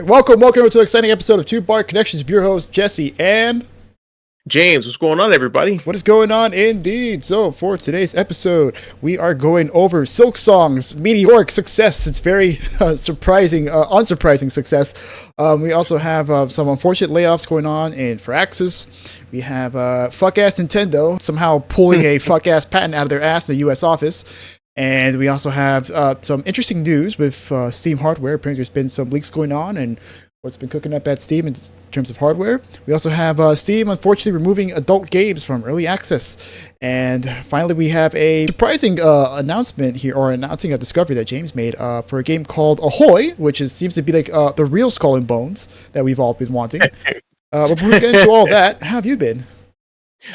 right, welcome to an exciting episode of Two Bar Connections with your host Jesse and James. What's going on, everybody? What is going on, indeed? So for today's episode, we are going over Silksong's meteoric success. It's very unsurprising success. We also have some unfortunate layoffs going on in Firaxis. We have fuck-ass Nintendo somehow pulling a fuck-ass patent out of their ass in the U.S. office. And we also have some interesting news with Steam hardware. Apparently there's been some leaks going on and what's been cooking up at Steam in terms of hardware. We also have Steam unfortunately removing adult games from early access. And finally we have a surprising announcement here, or announcing a discovery that James made for a game called Ahoy, which seems to be like the real Skull and Bones that we've all been wanting. But before we get into all that, how have you been?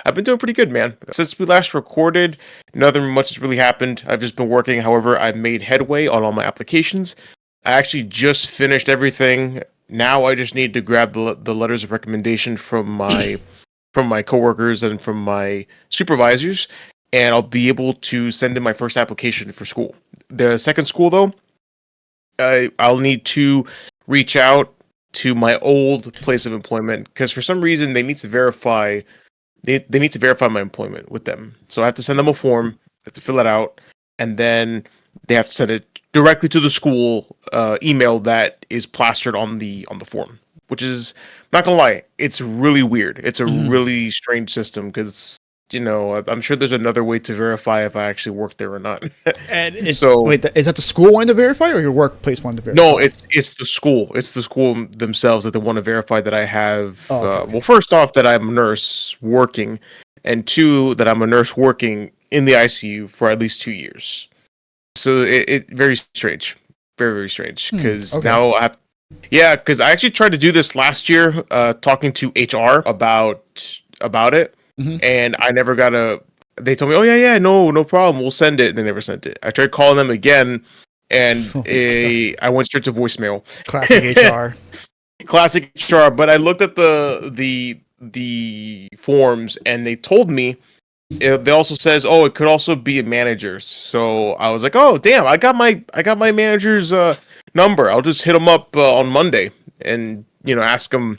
I've been doing pretty good, man. Since we last recorded, nothing much has really happened. I've just been working. However, I've made headway on all my applications. I actually just finished everything. Now I just need to grab the letters of recommendation from my coworkers and from my supervisors, and I'll be able to send in my first application for school. The second school, though, I'll need to reach out to my old place of employment because for some reason they need to verify. They need to verify my employment with them. So I have to send them a form, they have to fill it out, and then they have to send it directly to the school email that is plastered on the form, which is, not gonna lie, it's really weird. It's a really strange system because, you know, I'm sure there's another way to verify if I actually work there or not. And so, wait, is that the school wanting to verify or your workplace wanting to verify? No, it's the school. It's the school themselves that they want to verify that I have. Okay. Well, first off, that I'm a nurse working, and two, that I'm a nurse working in the ICU for at least 2 years. So it very strange, very, very strange. Because now I have, because I actually tried to do this last year, talking to HR about it. And I never got they told me, oh yeah, no problem, we'll send it. And they never sent it. I tried calling them again, and I went straight to voicemail. Classic HR. Classic HR. But I looked at the forms, and they told me, they also says, oh, it could also be a manager's. So I was like, oh damn, I got my manager's number. I'll just hit him up on Monday and, you know, ask him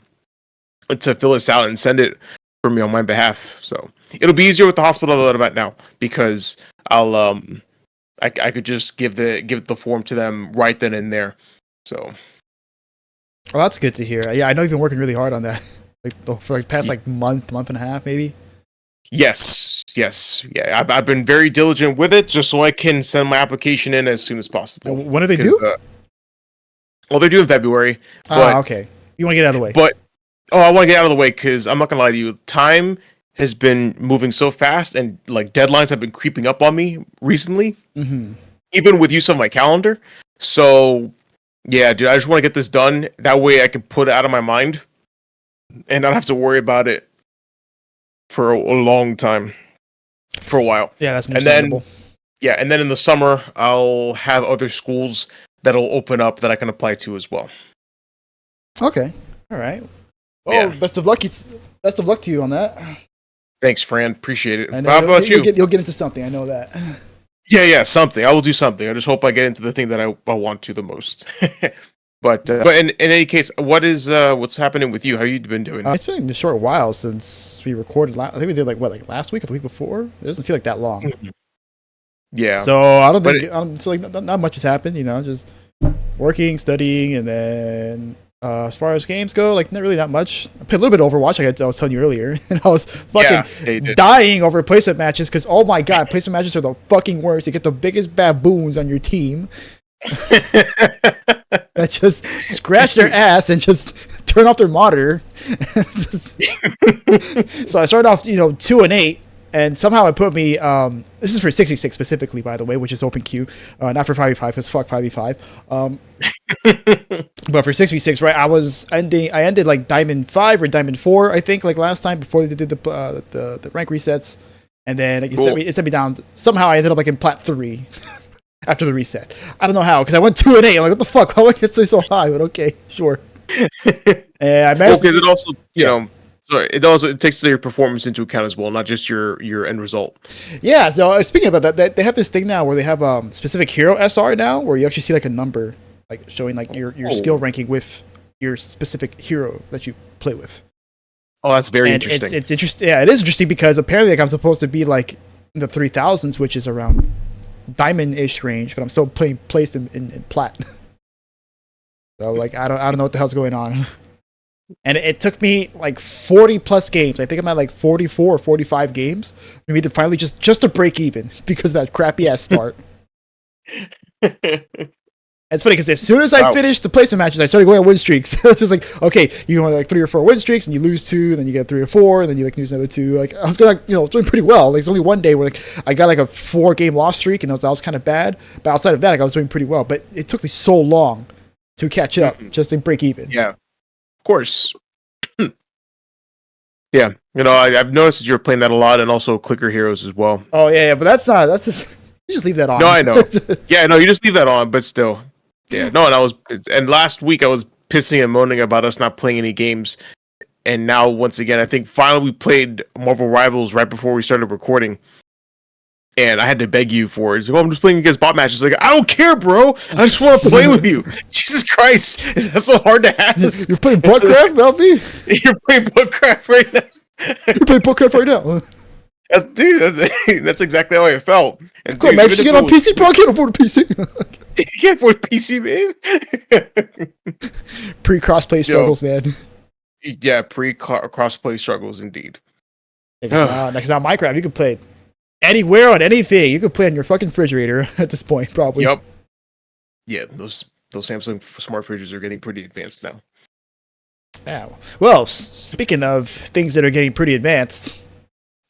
to fill this out and send it for me on my behalf. So it'll be easier with the hospital that I'm at now, because I'll I could just give the form to them right then and there. So well, that's good to hear. Yeah, I know you've been working really hard on that, for past month and a half, maybe. Yes. Yeah, I've been very diligent with it, just so I can send my application in as soon as possible. When do they do? Well, they're due in February. Okay. You want to get out of the way. But I want to get out of the way because I'm not gonna lie to you. Time has been moving so fast, and like deadlines have been creeping up on me recently. Even with use of my calendar. So yeah, dude, I just want to get this done. That way, I can put it out of my mind and not have to worry about it for a long time, for a while. Yeah, that's understandable. And then in the summer, I'll have other schools that'll open up that I can apply to as well. Okay, all right. Oh, best of luck to you on that. Thanks, Fran. Appreciate it. I know How about you? You'll get into something. I know that. Yeah, something. I will do something. I just hope I get into the thing that I want to the most. But in any case, what's happening with you? How you been doing? It's been a short while since we recorded. I think we did last week or the week before. It doesn't feel like that long. Yeah. So I don't think not much has happened. You know, just working, studying, and then. As far as games go, not really that much. I played a little bit of Overwatch, I was telling you earlier, and I was fucking dying over placement matches because, oh my god, placement matches are the fucking worst. You get the biggest baboons on your team that just scratch their ass and just turn off their monitor. So I started off, 2-8. And somehow it put me, this is for 66 specifically, by the way, which is open queue, not for 5v5, because fuck 5v5. But for 6v6, right, I ended like Diamond 5 or Diamond 4, I think, like last time, before they did the rank resets. And then it set me down. Somehow I ended up like in Plat 3 after the reset. I don't know how, because I went 2-8. I'm like, what the fuck? How did I get so high? But okay, sure. And I managed because it also, you know, so it takes your performance into account as well, not just your end result. Yeah. So speaking about that, they have this thing now where they have specific hero SR now, where you actually see like a number, like showing like your skill ranking with your specific hero that you play with. Oh, that's very and interesting. It's interesting. Yeah, it is interesting because apparently like I'm supposed to be like in the 3000s, which is around diamond-ish range, but I'm still placed in plat. So like I don't know what the hell's going on. And it took me like 40 plus games. I think I'm at like 44 or 45 games for me to finally just to break even because of that crappy ass start. It's funny because as soon as I finished the placement matches, I started going on win streaks. It's just like, okay, you go like 3 or 4 win streaks, and you lose 2, then you get 3 or 4, and then you like lose another 2. Like I was going, like, doing pretty well. Like, there's only one day where like I got like a 4-game loss streak, and that was kind of bad. But outside of that, like, I was doing pretty well. But it took me so long to catch up, just to break even. Yeah, of course. Yeah, I've noticed that you're playing that a lot, and also Clicker Heroes as well. Oh yeah, but that's just you just leave that on. No, I know. Yeah, no, you just leave that on, but still. Yeah, no, and last week I was pissing and moaning about us not playing any games, and now once again I think finally we played Marvel Rivals right before we started recording, and I had to beg you for it. It's like, I'm just playing against bot matches. Like, I don't care, bro. I just want to play with you. Jesus Christ, is that so hard to ask? You're playing Buttcraft, LB? You're playing Buttcraft right now. You're playing Buttcraft right now. Dude, that's exactly how I felt. And Go on, man. You get on PC, bro. I can't afford a PC. You can't afford PC, man. Pre-crossplay struggles, man. Yeah, pre-crossplay struggles, indeed. Because now Minecraft, you can play anywhere on anything. You can play on your fucking refrigerator at this point, probably. Yep. Yeah, those Samsung smart fridges are getting pretty advanced now. Yeah. Well, speaking of things that are getting pretty advanced.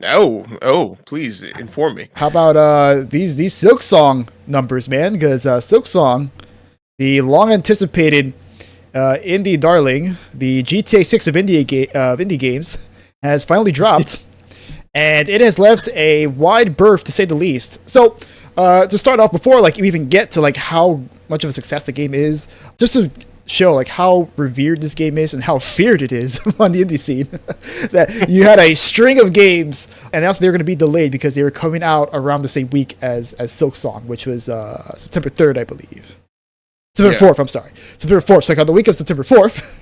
Oh, please inform me. How about these Silksong numbers, man? Because Silksong, the long-anticipated indie darling, the GTA 6 of indie games, has finally dropped, and it has left a wide berth, to say the least. So, to start off, before like you even get to like how much of a success the game is, just to show like how revered this game is and how feared it is on the indie scene, that you had a string of games, and also they were going to be delayed because they were coming out around the same week as Silksong, which was September 3rd, I believe. September 4th, I'm sorry. September 4th. So like on the week of September 4th,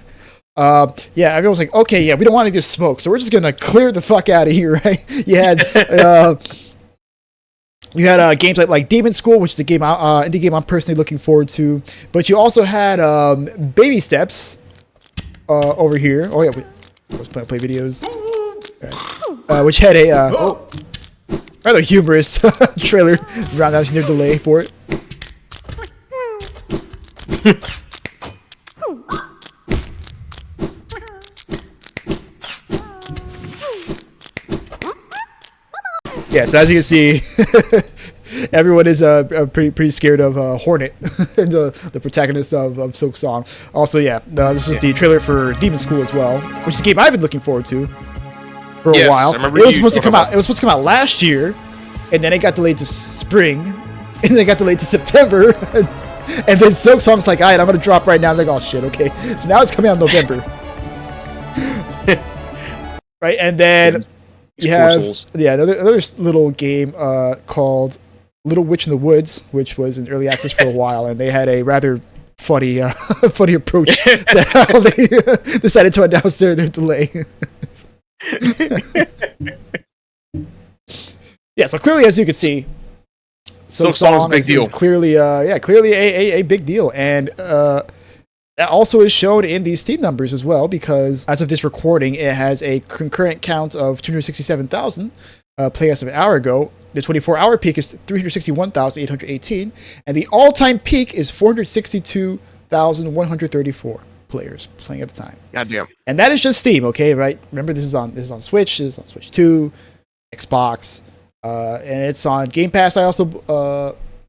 everyone was like, okay, yeah, we don't want any of this smoke, so we're just going to clear the fuck out of here, right? You had games like Demon School, which is a game indie game I'm personally looking forward to. But you also had Baby Steps over here. Oh yeah, I was playing play videos, right. Which had a rather humorous trailer around that near delay for it. Yeah, so as you can see, everyone is pretty scared of Hornet, the protagonist of Silksong. Also, yeah, this is the trailer for Demon School as well, which is a game I've been looking forward to for a while. It was supposed to come out. It was supposed to come out last year, and then it got delayed to spring, and then it got delayed to September, and then Silksong's like, all right, I'm gonna drop right now. And they're like, oh shit, okay. So now it's coming out in November, right? And then. You have another little game called Little Witch in the Woods, which was in early access for a while, and they had a rather funny approach to how they decided to announce their delay. Yeah, so clearly, as you can see, Silksong is a big deal. Is clearly a big deal, and that also is shown in these Steam numbers as well, because as of this recording, it has a concurrent count of 267,000 play as of an hour ago. The 24-hour peak is 361,818, and the all-time peak is 462,134 players playing at the time. Goddamn. And that is just Steam, okay? Right? Remember, this is on Switch. This is on Switch 2, Xbox, and it's on Game Pass. I also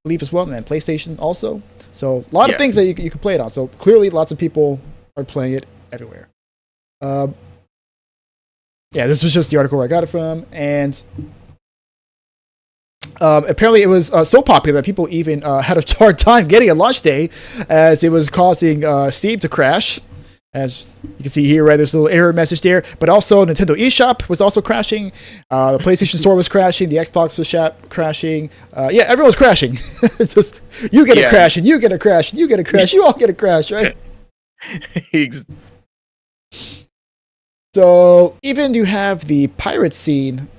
believe as well, and PlayStation also. So a lot of things that you can play it on. So clearly, lots of people are playing it everywhere. This was just the article where I got it from, and apparently it was so popular that people even had a hard time getting a launch day, as it was causing Steam to crash. As you can see here, right, there's a little error message there. But also, Nintendo eShop was also crashing. The PlayStation Store was crashing. The Xbox was crashing. Everyone was crashing. It's just, you get a crash, and you get a crash, and you get a crash. You all get a crash, right? Ex- So even you have the pirate scene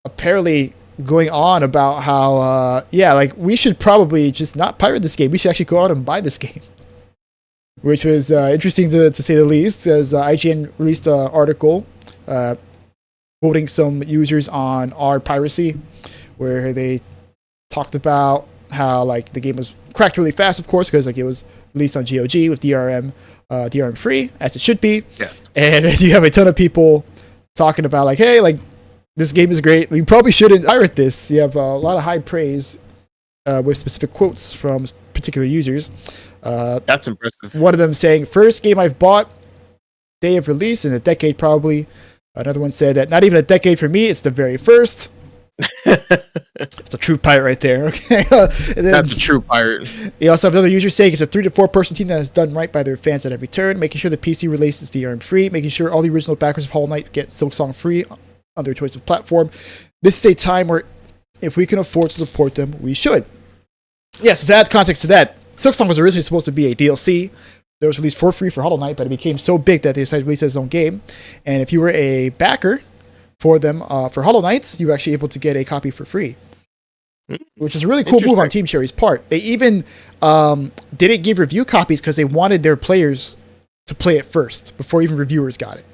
apparently going on about how like we should probably just not pirate this game. We should actually go out and buy this game. Which was interesting to say the least, as IGN released an article quoting some users on our piracy, where they talked about how like the game was cracked really fast, of course, because like it was released on GOG with DRM free, as it should be. Yeah. And then you have a ton of people talking about like, hey, like this game is great. We probably shouldn't pirate this. You have a lot of high praise with specific quotes from particular users. That's impressive. One of them saying, first game I've bought, day of release in a decade probably. Another one said that not even a decade for me, it's the very first. It's a true pirate right there. Okay, That's a true pirate. You also have another user saying it's a 3 to 4 person team that is done right by their fans at every turn, making sure the PC release is DRM free, making sure all the original backers of Hollow Knight get Silksong free on their choice of platform. This is a time where if we can afford to support them, we should. Yeah, so to add context to that, Silksong was originally supposed to be a DLC that was released for free for Hollow Knight, but it became so big that they decided to release it as its own game. And if you were a backer for them for Hollow Knights, you were actually able to get a copy for free, which is a really cool move on Team Cherry's part. They even didn't give review copies because they wanted their players to play it first before even reviewers got it.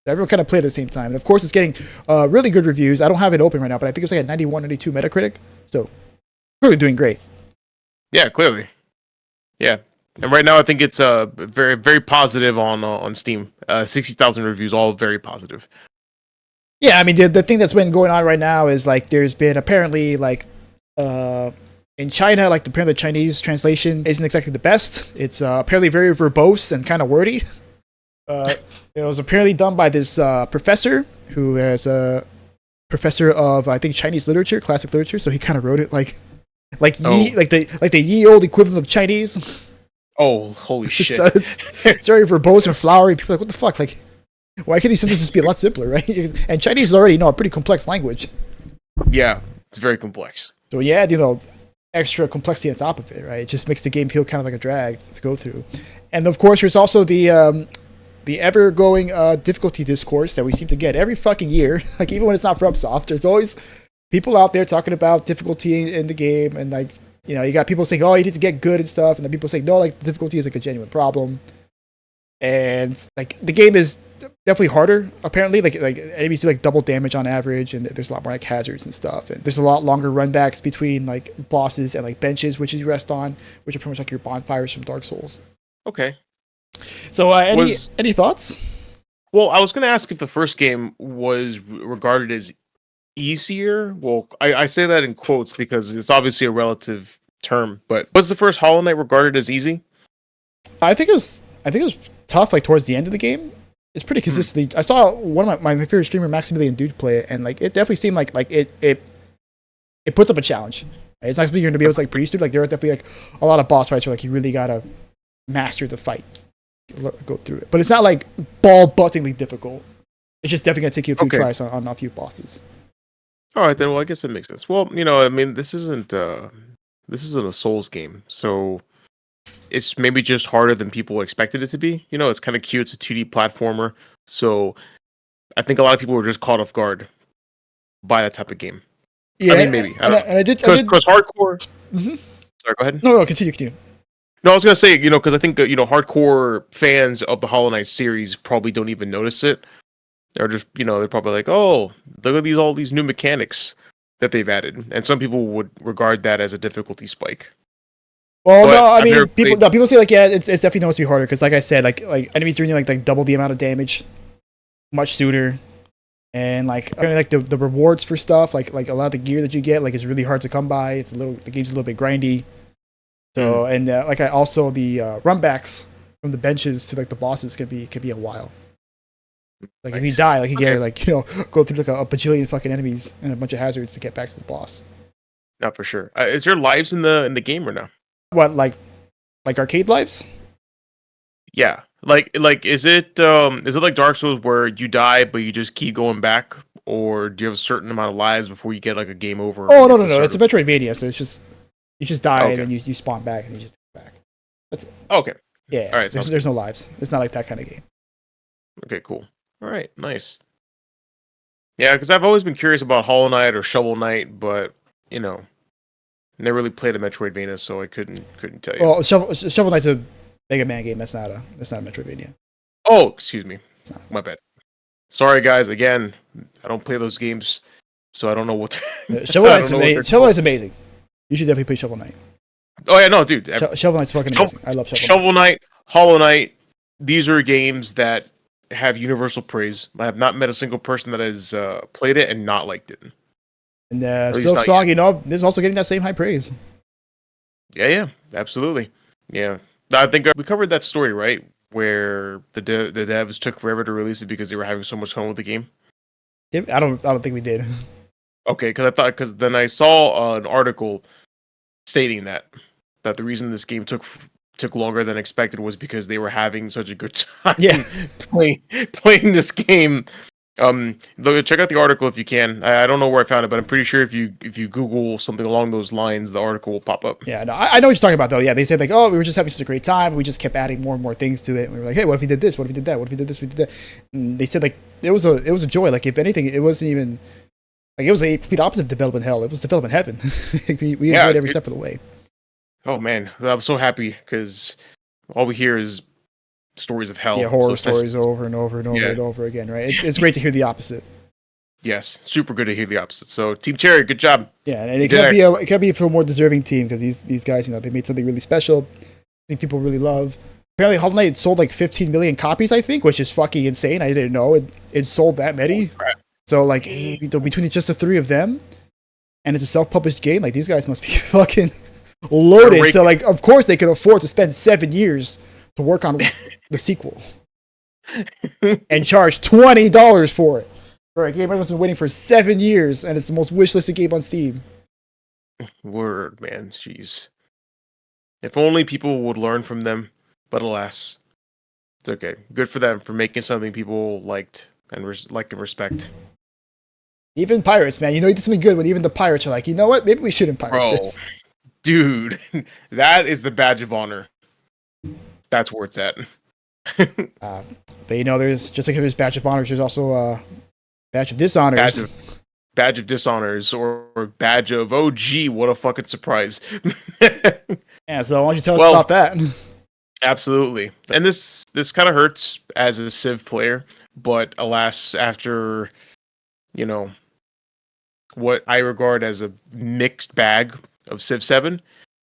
Everyone kind of played at the same time. And of course, it's getting really good reviews. I don't have it open right now, but I think it's like a 91, 92 Metacritic. So, clearly doing great. Yeah, clearly. Yeah. And right now, I think it's very, very positive on Steam. 60,000 reviews, all very positive. Yeah, I mean, the thing that's been going on right now is like there's been apparently like in China, like apparently the Chinese translation isn't exactly the best. It's apparently very verbose and kind of wordy. It was apparently done by this professor who is a professor of I think Chinese literature, classic literature. So he kind of wrote it like the ye old equivalent of Chinese. Oh, holy shit! So it's very verbose and flowery. People are like, what the fuck? Like, why can't these sentences be a lot simpler, right? And Chinese is already a pretty complex language. Yeah, it's very complex. So yeah, extra complexity on top of it, right? It just makes the game feel kind of like a drag to go through. And of course, there's also the ever-going difficulty discourse that we seem to get every fucking year. Like even when it's not from Ubisoft, there's always people out there talking about difficulty in the game, and like you got people saying, "Oh, you need to get good and stuff," and then people saying, "No, like the difficulty is like a genuine problem." And like the game is definitely harder. Apparently, like enemies do like double damage on average, and there's a lot more like hazards and stuff. And there's a lot longer runbacks between like bosses and like benches, which you rest on, which are pretty much like your bonfires from Dark Souls. Okay. So, any thoughts? Well, I was going to ask if the first game was regarded as easier. Well, I say that in quotes because it's obviously a relative term. But was the first Hollow Knight regarded as easy? I think it was tough. Like towards the end of the game, it's pretty consistently. I saw one of my favorite streamer, Maximilian Dude, play it, and like it definitely seemed like it puts up a challenge. It's not you're going to be able to like breeze through. Like there are definitely like a lot of boss fights where like you really gotta master the fight, go through it. But it's not like ball-bustingly difficult. It's just definitely gonna take you a few tries on a few bosses. All right, then. Well, I guess that makes sense. Well, I mean, this isn't a Souls game, so it's maybe just harder than people expected it to be. It's kind of cute. It's a 2D platformer, so I think a lot of people were just caught off guard by that type of game. Yeah, I mean, maybe. I did because hardcore. Mm-hmm. Sorry, go ahead. No, continue. No, I was gonna say, because I think hardcore fans of the Hollow Knight series probably don't even notice it. They're just, they're probably like, oh, look at all these new mechanics that they've added, and some people would regard that as a difficulty spike. Well, no, I mean, people say like, yeah, it's definitely supposed to be harder because, like I said, like enemies doing like double the amount of damage, much sooner, and like the rewards for stuff, like a lot of the gear that you get, like is really hard to come by. The game's a little bit grindy. So and like also the runbacks from the benches to like the bosses could be a while. Like if you die, like you get like go through like a bajillion fucking enemies and a bunch of hazards to get back to the boss. Not for sure. Is there lives in the game or no? What like arcade lives? Yeah. Like is it like Dark Souls where you die but you just keep going back, or do you have a certain amount of lives before you get like a game over? Oh no, it's a Metroidvania, so it's just you just die and then you spawn back and you just go back. That's it. Okay. Yeah, All right, there's no lives. It's not like that kind of game. okay, cool. All right, nice. Yeah, because I've always been curious about Hollow Knight or Shovel Knight, but you know, never really played a Metroidvania, so I couldn't tell you. Well, Shovel Knight's a Mega Man game. That's not a Metroidvania. Oh, excuse me, It's not. my bad. Sorry, guys. Again, I don't play those games, so I don't know what. Shovel Knight's amazing. Shovel Knight's amazing. You should definitely play Shovel Knight. Oh yeah, no, dude. Shovel Knight's fucking amazing. I love Shovel Knight, Hollow Knight. These are games that have universal praise. I have not met a single person that has played it and not liked it. And Silksong, you know, is also getting that same high praise. Yeah, absolutely. Yeah, I think we covered that story, right? Where the devs took forever to release it because they were having so much fun with the game. I don't think we did. Okay, because then I saw an article stating that the reason this game took longer than expected was because they were having such a good time playing this game. Check out the article if you can. I don't know where I found it, but I'm pretty sure if you Google something along those lines, the article will pop up. Yeah, no, I know what you're talking about though. Yeah, they said like, oh, we were just having such a great time. We just kept adding more and more things to it. And we were like, hey, what if we did this? What if we did that? What if we did this? We did that. And they said like it was a joy. Like if anything, it wasn't even like it was a complete opposite of development hell. It was development heaven. we enjoyed every step of the way. Oh man, I'm so happy because all we hear is stories of hell. Yeah, horror stories over and over and over and over again, right? It's great to hear the opposite. Yes, super good to hear the opposite. So, Team Cherry, good job. Yeah, and it could be for a more deserving team because these guys, you know, they made something really special. I think people really love. Apparently, Hollow Knight sold like 15 million copies, I think, which is fucking insane. I didn't know it sold that many. Oh, so, like, between just the three of them, and it's a self-published game, like these guys must be fucking loaded. So, like, of course, they can afford to spend 7 years to work on the sequel and charge $20 for it. For a game everyone's been waiting for 7 years, and it's the most wishlisted game on Steam. Word, man. Jeez. If only people would learn from them, but alas, it's okay. Good for them for making something people liked and respect. Even pirates, man. You know, you did something good when even the pirates are like, you know what? Maybe we shouldn't pirate this. Dude, that is the badge of honor. That's where it's at. But you know, there's just like there's badge of honors. There's also badge of dishonors. Badge of dishonors or badge of what a fucking surprise. Yeah, so why don't you tell us about that? Absolutely. And this kind of hurts as a Civ player, but alas, after what I regard as a mixed bag of Civ 7,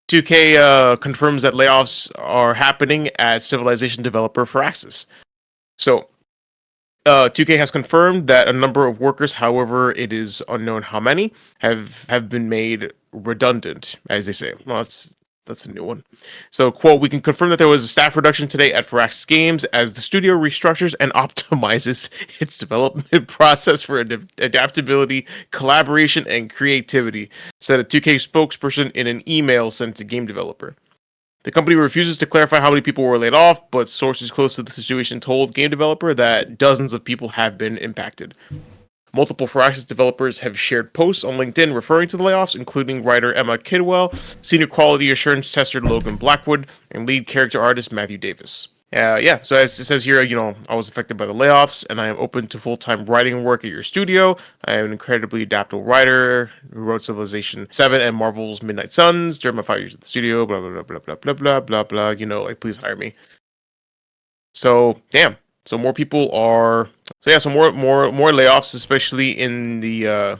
2K confirms that layoffs are happening at Civilization developer Firaxis. So 2K has confirmed that a number of workers, however, it is unknown how many, have been made redundant, as they say. Well, that's a new one. So, quote, we can confirm that there was a staff reduction today at Firaxis Games as the studio restructures and optimizes its development process for adaptability, collaboration, and creativity, said a 2K spokesperson in an email sent to game developer. The company refuses to clarify how many people were laid off, but sources close to the situation told game developer that dozens of people have been impacted. Multiple Firaxis developers have shared posts on LinkedIn referring to the layoffs, including writer Emma Kidwell, senior quality assurance tester Logan Blackwood, and lead character artist Matthew Davis. So as it says here, I was affected by the layoffs, and I am open to full-time writing work at your studio. I am an incredibly adaptable writer who wrote Civilization 7 and Marvel's Midnight Suns during my 5 years at the studio, blah, blah, blah, blah, blah, blah, blah, blah, blah, please hire me. So, damn. So more people are... So yeah, so more layoffs, especially in the...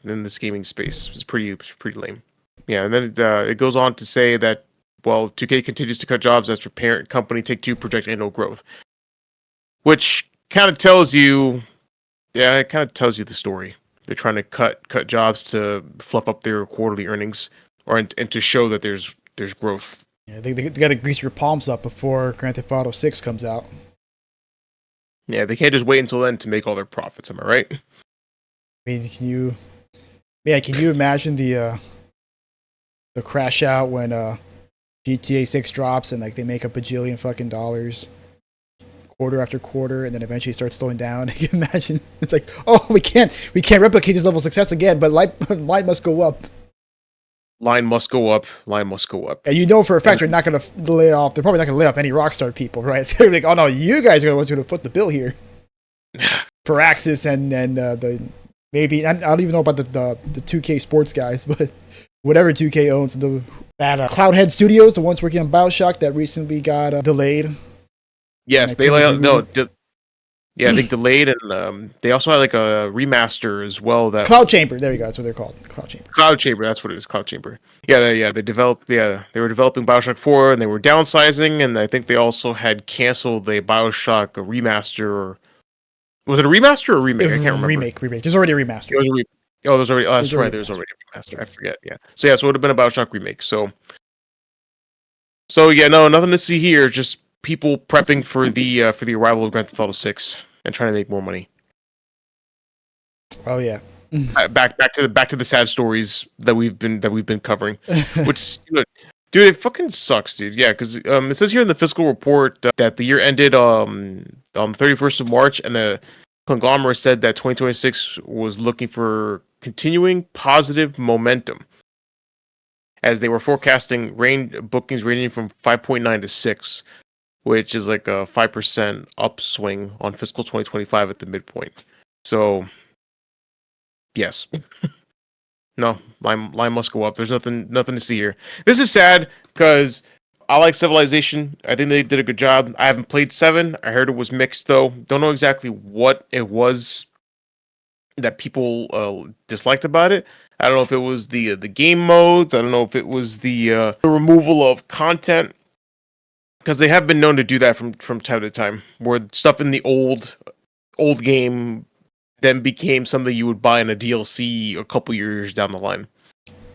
in this gaming space. It's pretty lame. Yeah, and then it goes on to say that, well, 2K continues to cut jobs as their parent company Take-Two projects annual growth. Which kind of tells you... Yeah, it kind of tells you the story. They're trying to cut jobs to fluff up their quarterly earnings, and to show that there's growth. Yeah, they got to grease your palms up before Grand Theft Auto 6 comes out. Yeah, they can't just wait until then to make all their profits. Am I right? I mean, can you imagine the crash out when GTA 6 drops and like they make a bajillion fucking dollars quarter after quarter, and then eventually starts slowing down? You can imagine it's like, oh, we can't replicate this level of success again, but light must go up. line must go up. Line must go up. And you know for a fact they're not going to lay off. They're probably not going to lay off any Rockstar people, right? So they're like, oh no, you guys are going to foot the bill here. Firaxis and the maybe I don't even know about the 2K Sports guys, but whatever 2K owns that Cloudhead Studios, the ones working on BioShock that recently got delayed. Yes, they lay out yeah, I think delayed, and they also had like a remaster as well. That Cloud Chamber, there you go. That's what they're called, Cloud Chamber. Cloud Chamber, that's what it is. Cloud Chamber. Yeah, they developed. Yeah, they were developing BioShock 4, and they were downsizing, and I think they also had canceled the BioShock remaster. Or, was it a remaster or a remake? I can't remember. Remake. There's already a remaster. There's already. Oh, that's right. There's already a remaster. I forget. Yeah. So yeah, so it would have been a BioShock remake. So yeah, no, nothing to see here. Just people prepping for the arrival of Grand Theft Auto 6 and trying to make more money. Oh yeah. Back to the sad stories that we've been covering, which dude, it fucking sucks, dude. Yeah, because it says here in the fiscal report that the year ended on the 31st of March, and the conglomerate said that 2026 was looking for continuing positive momentum, as they were forecasting bookings ranging from 5.9 to 6, which is like a 5% upswing on fiscal 2025 at the midpoint. So, yes. No, line must go up. There's nothing to see here. This is sad because I like Civilization. I think they did a good job. I haven't played 7. I heard it was mixed though. Don't know exactly what it was that people disliked about it. I don't know if it was the game modes. I don't know if it was the removal of content, because they have been known to do that from time to time, where stuff in the old game then became something you would buy in a DLC a couple years down the line.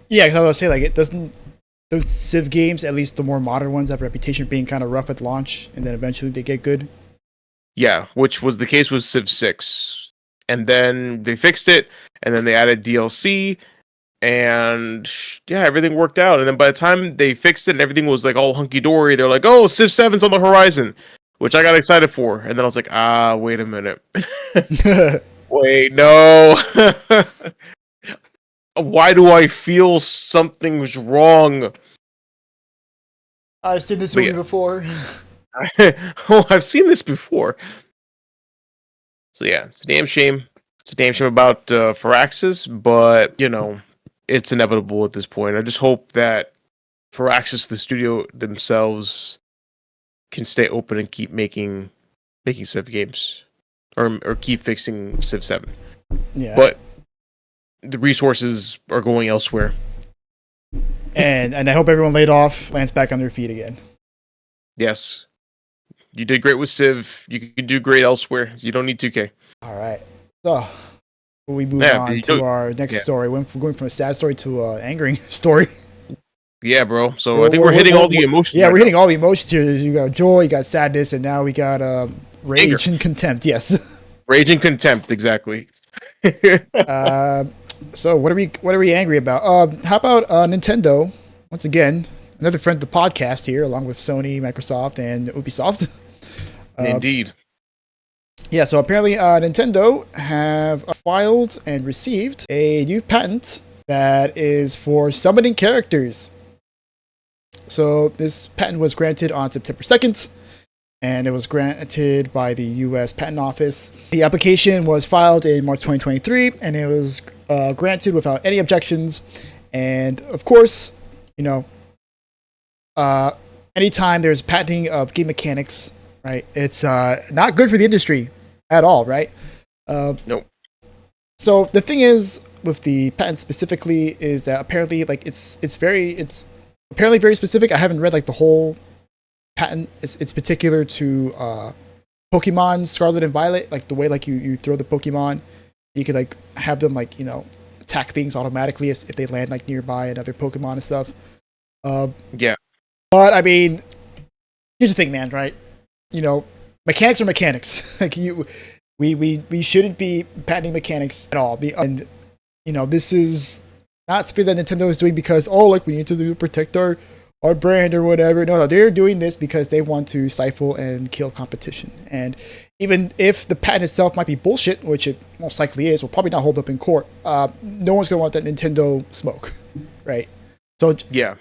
Yeah, because I was saying, like, it doesn't. Those Civ games, at least the more modern ones, have a reputation of being kind of rough at launch, and then eventually they get good. Yeah, which was the case with Civ 6. And then they fixed it, and then they added DLC, and yeah, everything worked out. And then by the time they fixed it and everything was like all hunky-dory, they're like, oh, Civ 7's on the horizon, which I got excited for. And then I was like, wait a minute. Wait, no. Why do I feel something's wrong? I've seen this movie before. Oh, I've seen this before. So yeah, it's a damn shame. It's a damn shame about Firaxis, but you know, it's inevitable at this point. I just hope that Firaxis, the studio themselves, can stay open and keep making Civ games, or keep fixing Civ 7. Yeah, but the resources are going elsewhere. And I hope everyone laid off lands back on their feet again. Yes. You did great with Civ. You can do great elsewhere. You don't need 2K. All right. So we move on to our next story. We're going from a sad story to an angering story. Yeah, bro. So I think we're hitting all the emotions. Yeah, we're hitting all the emotions here. You got joy, you got sadness, and now we got rage and contempt. Yes. Rage and contempt, exactly. So what are we angry about? How about Nintendo? Once again, another friend of the podcast here, along with Sony, Microsoft, and Ubisoft. Indeed. Yeah, so apparently Nintendo have filed and received a new patent that is for summoning characters. So this patent was granted on September 2nd, and it was granted by the U.S. Patent Office. The application was filed in March 2023, and it was granted without any objections. And of course, you know, anytime there's patenting of game mechanics, right, it's not good for the industry at all, right? Nope. So the thing is with the patent specifically is that apparently, like, it's apparently very specific. I haven't read like the whole patent. It's particular to Pokemon Scarlet and Violet, like the way like you throw the Pokemon, you could like have them like, you know, attack things automatically if they land like nearby another Pokemon and stuff. Yeah. But I mean, here's the thing, man, right? You know, mechanics are mechanics. Like we shouldn't be patenting mechanics at all. And you know, this is not something that Nintendo is doing because, oh, like, we need to protect our brand or whatever. No, they're doing this because they want to stifle and kill competition. And even if the patent itself might be bullshit, which it most likely is, will probably not hold up in court, no one's going to want that Nintendo smoke, right? So Yeah.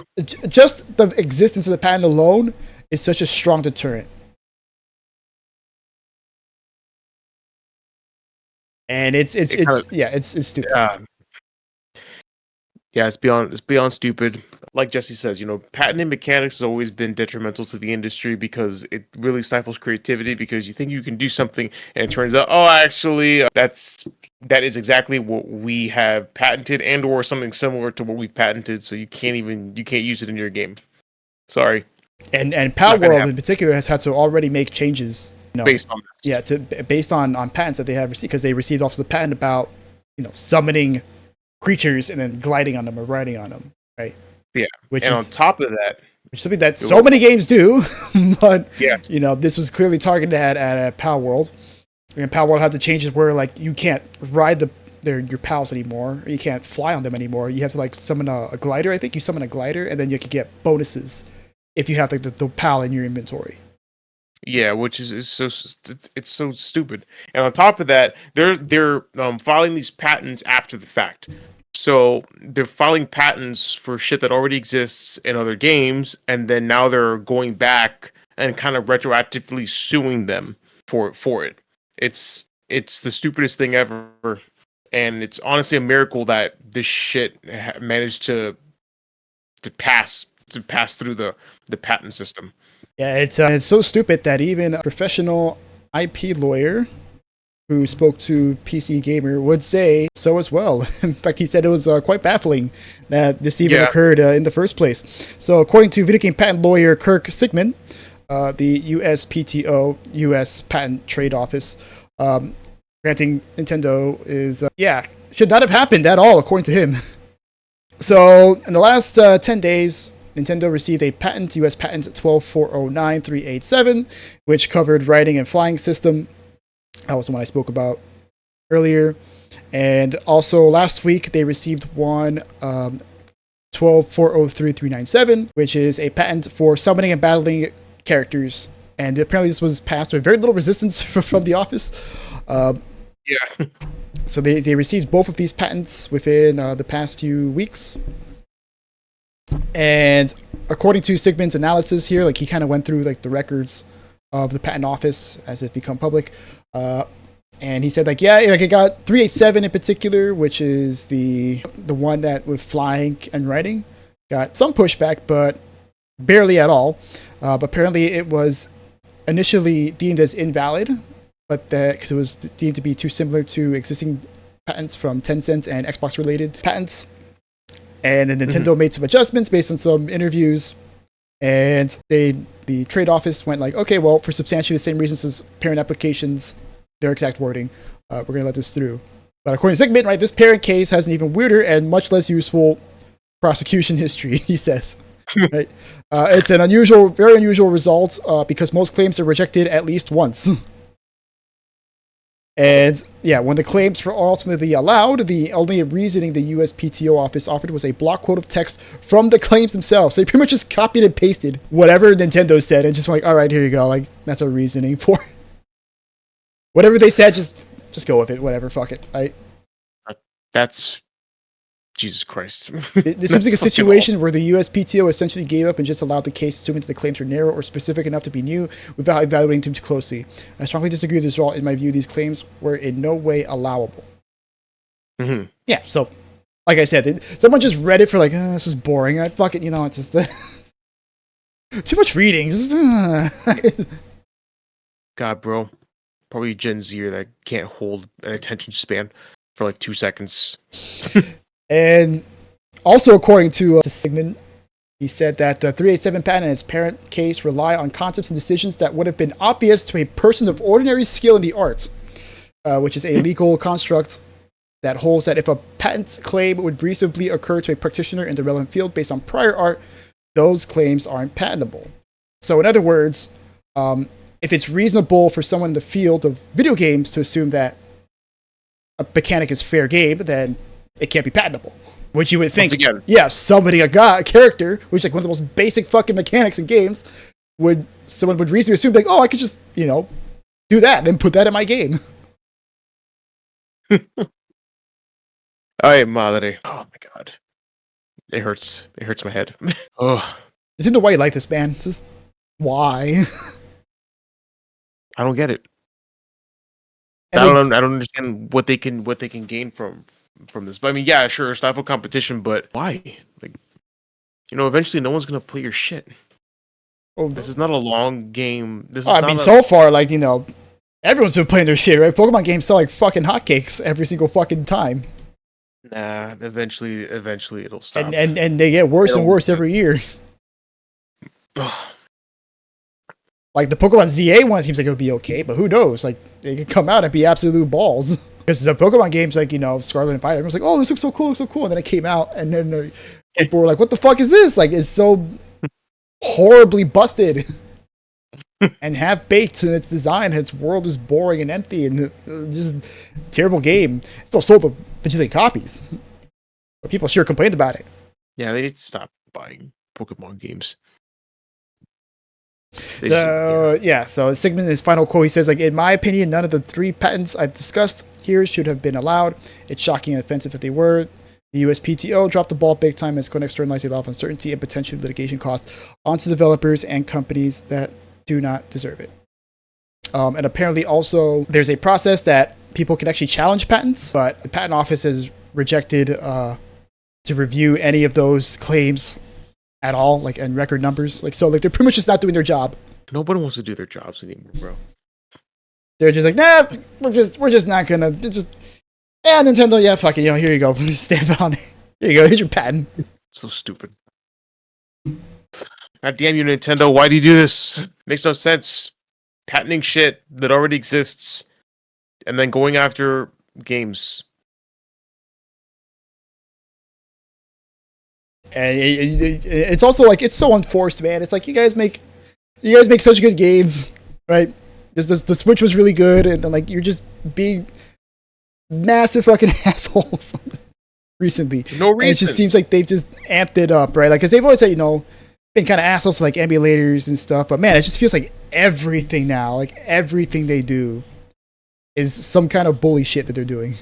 just the existence of the patent alone is such a strong deterrent. And it's stupid. Yeah, it's beyond stupid. Like Jesse says, patented mechanics has always been detrimental to the industry because it really stifles creativity. Because you think you can do something, and it turns out, oh, actually, that is exactly what we have patented, and or something similar to what we've patented. So you can't use it in your game. Sorry. And Power World in particular has had to already make changes, based on this. Yeah, based on patents that they have received, because they received also the patent about summoning creatures and then gliding on them or riding on them, right? Yeah. Which and is on top of that, which is something that so many games do, but yes. This was clearly targeted at Power World, and Power World had to change it where like you can't ride your pals anymore, or you can't fly on them anymore. You have to like summon a glider. I think you summon a glider, and then you can get bonuses if you have like the pal in your inventory. Yeah, which is so it's so stupid. And on top of that, they're filing these patents after the fact. So they're filing patents for shit that already exists in other games, and then now they're going back and kind of retroactively suing them for it. It's the stupidest thing ever, and it's honestly a miracle that this shit managed to pass through the patent system. Yeah, it's so stupid that even a professional IP lawyer who spoke to PC Gamer would say so as well. In fact, he said it was quite baffling that this even occurred in the first place. So, according to video game patent lawyer Kirk Sigmund, the USPTO, U.S. Patent Trade Office, granting Nintendo is, should not have happened at all, according to him. So, in the last 10 days, Nintendo received a patent, U.S. Patent 12409-387, which covered riding and flying system. That was the one I spoke about earlier. And also last week, they received one 12403-397, which is a patent for summoning and battling characters. And apparently this was passed with very little resistance from the office. So they received both of these patents within the past few weeks. And according to Sigmund's analysis here, like he kind of went through like the records of the patent office as it become public, and he said like it got 387 in particular, which is the one that with flying and riding, got some pushback, but barely at all. But apparently it was initially deemed as invalid, but because it was deemed to be too similar to existing patents from Tencent and Xbox related patents. And then Nintendo made some adjustments based on some interviews, and the trade office went like, okay, well, for substantially the same reasons as parent applications, their exact wording, we're going to let this through. But according to Sigmund, right, this parent case has an even weirder and much less useful prosecution history, he says. Right? It's an very unusual result because most claims are rejected at least once. And when the claims were ultimately allowed, the only reasoning the USPTO office offered was a block quote of text from the claims themselves. So they pretty much just copied and pasted whatever Nintendo said and just went like, all right, here you go. Like, that's our reasoning for it. Whatever they said, just go with it. Whatever, fuck it. That's Jesus Christ. This seems like a situation where the USPTO essentially gave up and just allowed the case, assuming that the claims were narrow or specific enough to be new, without evaluating them too closely. I strongly disagree with this result. In my view, these claims were in no way allowable. Yeah, so, like I said, someone just read it for like, this is boring. Fuck it, it's just too much reading. God, bro. Probably Gen Zer that can't hold an attention span for like 2 seconds. And also, according to Sigmund, he said that the 387 patent and its parent case rely on concepts and decisions that would have been obvious to a person of ordinary skill in the art, which is a legal construct that holds that if a patent claim would reasonably occur to a practitioner in the relevant field based on prior art, those claims aren't patentable. So, in other words, if it's reasonable for someone in the field of video games to assume that a mechanic is fair game, then it can't be patentable. Which you would think, somebody, a character, which is like one of the most basic fucking mechanics in games, someone would reasonably assume like, oh, I could just, do that and put that in my game. Ay, madre. Oh my god. It hurts. It hurts my head. Oh, Just know why you like this, man. Just why? I don't get it. And I don't understand what they can gain from this. But I mean, yeah, sure, stifle competition, but why? Like, eventually no one's gonna play your shit. This is not a long game. This is I mean, so far, like, everyone's been playing their shit, right? Pokemon games sell like fucking hotcakes every single fucking time. Nah, eventually it'll stop. And they get worse and worse every year. Like the Pokemon ZA one seems like it would be okay, but who knows? Like they could come out and be absolute balls. Because the Pokemon games, like Scarlet and Violet, everyone's like, "Oh, this looks so cool, and then it came out, and then people were like, "What the fuck is this?" Like it's so horribly busted and half baked in its design. Its world is boring and empty, and just terrible game. It still sold a bajillion copies, but people sure complained about it. Yeah, they need to stop buying Pokemon games. So Sigmund, in his final quote, he says, like, in my opinion, none of the 3 patents I've discussed here should have been allowed. It's shocking and offensive if they were. The USPTO dropped the ball big time and it's going to externalize a lot of uncertainty and potentially litigation costs onto developers and companies that do not deserve it. And apparently also there's a process that people can actually challenge patents, but the patent office has rejected to review any of those claims at all, like in record numbers. Like, so like they're pretty much just not doing their job. Nobody wants to do their jobs anymore, bro. They're just like, nah, we're just not gonna Nintendo, yeah, fucking, here you go. Stamp on it. Here you go, here's your patent. So stupid. God damn you, Nintendo, why do you do this? Makes no sense. Patenting shit that already exists and then going after games. And it's also like it's so unforced, man. It's like you guys make such good games, right? The Switch was really good, and then like you're just being massive fucking assholes recently. No reason. And it just seems like they've just amped it up, right? Like, because they've always said, been kind of assholes to like emulators and stuff, but man, it just feels like everything now, like everything they do, is some kind of bully shit that they're doing.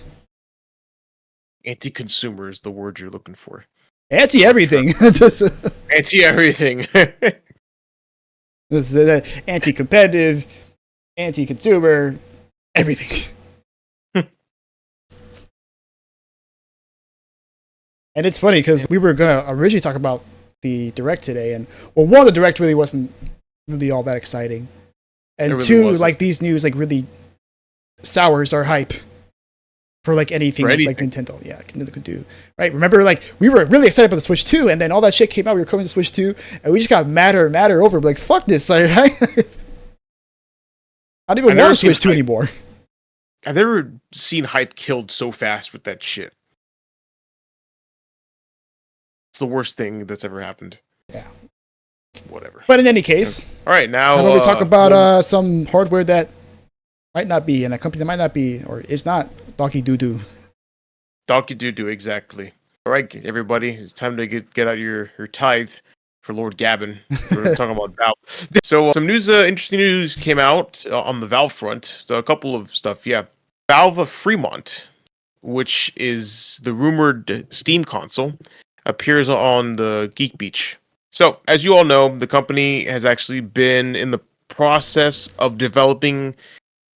Anti-consumer is the word you're looking for. Anti-everything. Anti-everything. This is anti-competitive, anti-consumer, everything. And it's funny because we were going to originally talk about the Direct today, and one, the Direct really wasn't really all that exciting. And really 2, wasn't. Like these news like really sours our hype for like anything like Nintendo. Yeah, Nintendo could do. Right? Remember, like we were really excited about the Switch 2, and then all that shit came out. We were coming to Switch 2, and we just got madder and madder over. Like, fuck this! Like, I don't even want to Switch 2 anymore. I've never seen hype killed so fast with that shit. It's the worst thing that's ever happened. Yeah. Whatever. But in any case, all right, now how about we talk about some hardware that might not be, and a company that might not be, or is not Donkey Doo-Doo. Donkey Doo-Doo, exactly. All right, everybody, it's time to get out your tithe for Lord Gabbin. We're talking about Valve. So some news, interesting news came out on the Valve front. So a couple of stuff, yeah. Valve of Fremont, which is the rumored Steam console, appears on the Geek Beach. So, as you all know, the company has actually been in the process of developing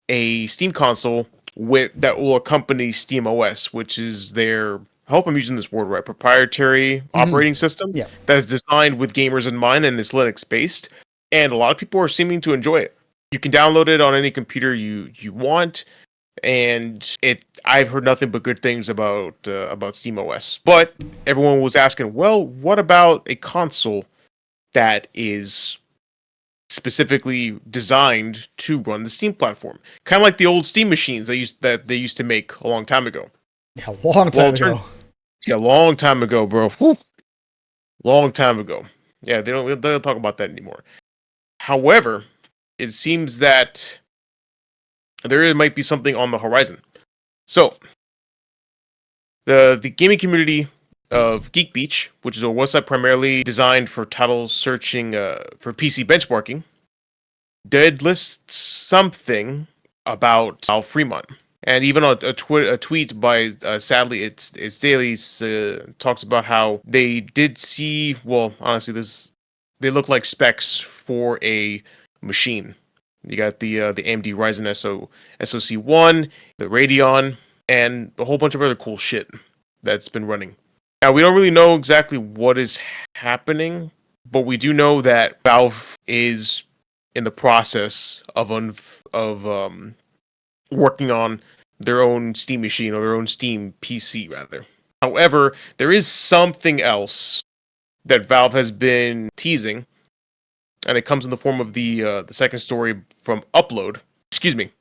a Steam console that will accompany SteamOS, which is their, I hope I'm using this word right, proprietary operating system that is designed with gamers in mind and is Linux-based. And a lot of people are seeming to enjoy it. You can download it on any computer you want. And I've heard nothing but good things about SteamOS. But everyone was asking, well, what about a console that is specifically designed to run the Steam platform? Kind of like the old Steam machines that they used to make a long time ago. Yeah, a long time ago. Yeah, long time ago, bro. Whew. Long time ago. Yeah, they don't talk about that anymore. However, it seems that there might be something on the horizon. So, the gaming community of Geek Beach, which is a website primarily designed for title searching for PC benchmarking, did list something about Fremont. And even on a tweet by sadly it's daily talks about how they did see, well, honestly, they look like specs for a machine. You got the AMD Ryzen SoC1, the Radeon, and a whole bunch of other cool shit that's been running. Now we don't really know exactly what is happening, but we do know that Valve is in the process of working on their own Steam machine, or their own Steam PC rather. However, there is something else that Valve has been teasing, and it comes in the form of the second story from Upload. Excuse me.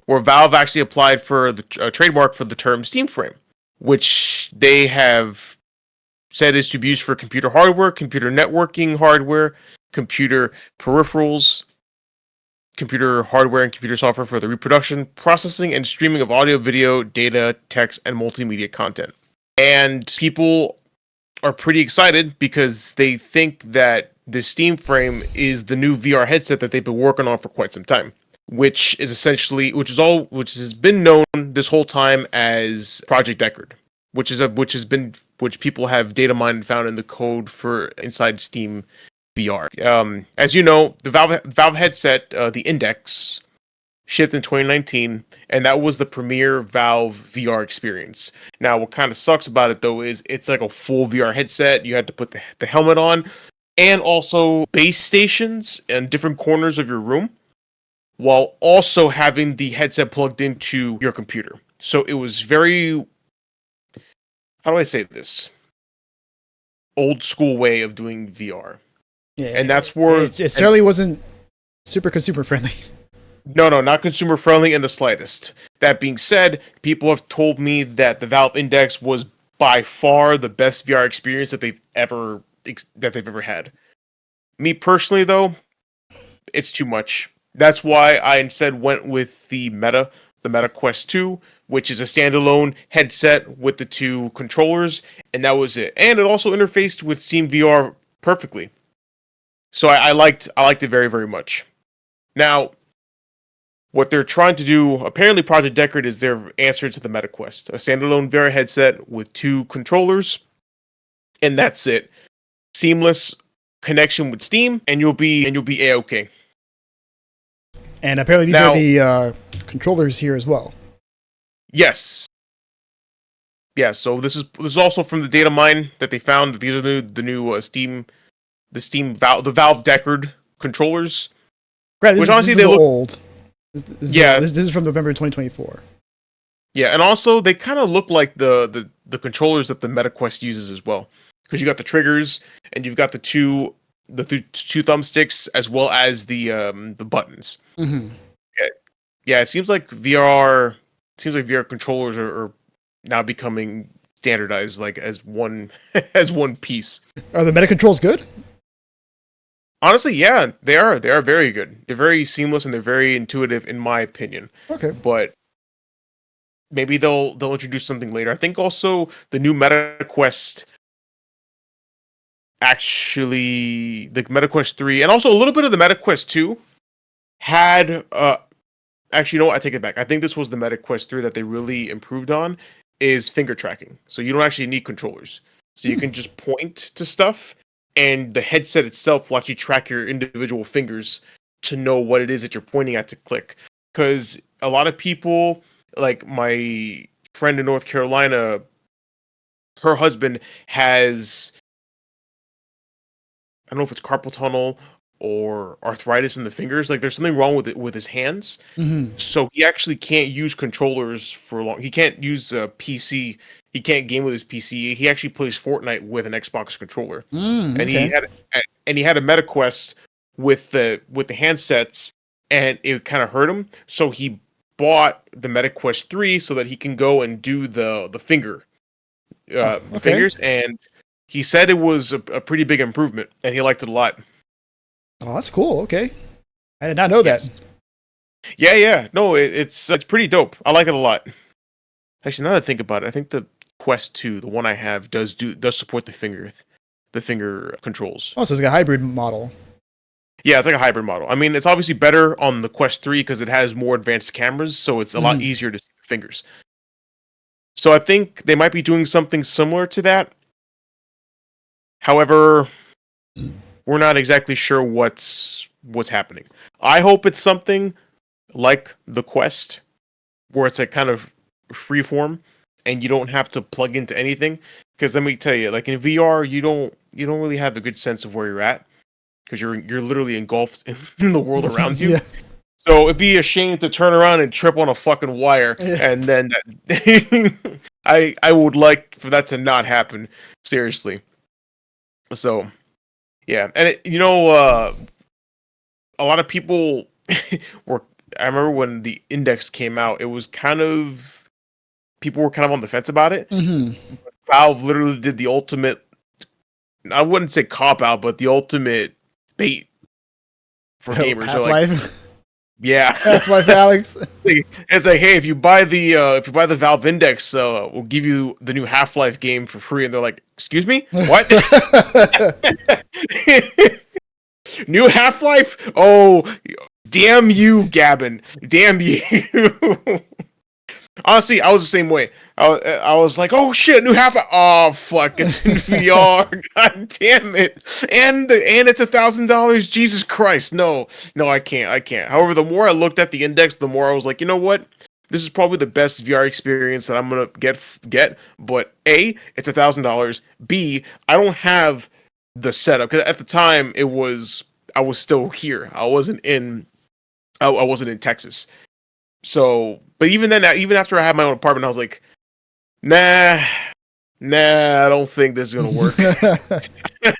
Where Valve actually applied for the trademark for the term Steam Frame, which they have said is to be used for computer hardware, computer networking hardware, computer peripherals, computer hardware and computer software for the reproduction, processing, and streaming of audio, video, data, text, and multimedia content. And people are pretty excited because they think that the Steam Frame is the new VR headset that they've been working on for quite some time, which has been known this whole time as Project Deckard, which people have data mined and found in the code for inside Steam VR. As you know, the Valve headset, the Index, shipped in 2019, and that was the premier Valve VR experience. Now, what kind of sucks about it, though, is it's like a full VR headset. You had to put the helmet on, and also base stations in different corners of your room, while also having the headset plugged into your computer. So it was very, how do I say this? Old school way of doing VR. Yeah, and that's where it certainly wasn't super consumer friendly. No, not consumer friendly in the slightest. That being said, people have told me that the Valve Index was by far the best VR experience that they've ever had. Me personally, though, it's too much. That's why I instead went with the Meta Quest 2, which is a standalone headset with the two controllers, and that was it. And it also interfaced with Steam VR perfectly. So I liked it very, very much. Now, what they're trying to do, apparently Project Deckard, is their answer to the MetaQuest. A standalone VR headset with two controllers, and that's it. Seamless connection with Steam, and you'll be A-okay. And apparently these are the controllers here as well. Yes. Yeah, so this is also from the data mine that they found. These are the new Steam Valve Deckard controllers. Right, which honestly they look old. This is from November 2024. Yeah, and also they kind of look like the controllers that the MetaQuest uses as well, because you got the triggers and you've got the two thumbsticks as well as the buttons. Mm-hmm. Yeah, it seems like VR controllers are now becoming standardized, like as one piece. Are the Meta controls good? Honestly, yeah, they are. They are very good. They're very seamless and they're very intuitive, in my opinion. Okay, but maybe they'll introduce something later. I think also the new MetaQuest, actually, the MetaQuest 3, and also a little bit of the MetaQuest 2 had. Actually, you know what? I take it back. I think this was the MetaQuest 3 that they really improved on, is finger tracking. So you don't actually need controllers. So you can just point to stuff, and the headset itself will actually track your individual fingers to know what it is that you're pointing at to click. Because a lot of people, like my friend in North Carolina, her husband has, I don't know if it's carpal tunnel or arthritis in the fingers. Like there's something wrong with it with his hands. Mm-hmm. So he actually can't use controllers for long. He can't use a PC. He can't game with his PC. He actually plays Fortnite with an Xbox controller. And okay. he had a MetaQuest with the handsets, and it kind of hurt him. So he bought the MetaQuest 3 so that he can go and do the fingers, and he said it was a pretty big improvement, and he liked it a lot. Oh, that's cool. Okay, I did not know that. Yeah. No, it's pretty dope. I like it a lot. Actually, now that I think about it, I think the Quest 2, the one I have, does support the finger controls. Oh, so it's like a hybrid model. Yeah, it's like a hybrid model. I mean, it's obviously better on the Quest 3 because it has more advanced cameras, so it's a lot easier to see fingers. So I think they might be doing something similar to that. However, we're not exactly sure what's happening. I hope it's something like the Quest, where it's like kind of freeform and you don't have to plug into anything. Because let me tell you, like in VR, you don't really have a good sense of where you're at because you're literally engulfed in the world around you. Yeah. So it'd be a shame to turn around and trip on a fucking wire, and then I would like for that to not happen. Seriously. So yeah, and a lot of people were. I remember when the Index came out, it was kind of people were kind of on the fence about it. Mm-hmm. Valve literally did the ultimate. I wouldn't say cop out, but the ultimate bait for gamers. Half-Life. Yeah, Half-Life, Alex. It's like, hey, if you buy the Valve Index, we'll give you the new Half-Life game for free. And they're like, excuse me, what? New Half-Life? Oh, damn you, Gavin! Damn you! Honestly, I was the same way. I was like, oh shit, new Half-Life. Oh fuck, it's in VR. God damn it! And it's $1,000. Jesus Christ, no, I can't. However, the more I looked at the Index, the more I was like, you know what? This is probably the best VR experience that I'm gonna get. But A, it's $1,000. B, I don't have the setup because at the time I was still here. I wasn't in Texas. So, but even then, even after I had my own apartment, I was like, nah, I don't think this is gonna work.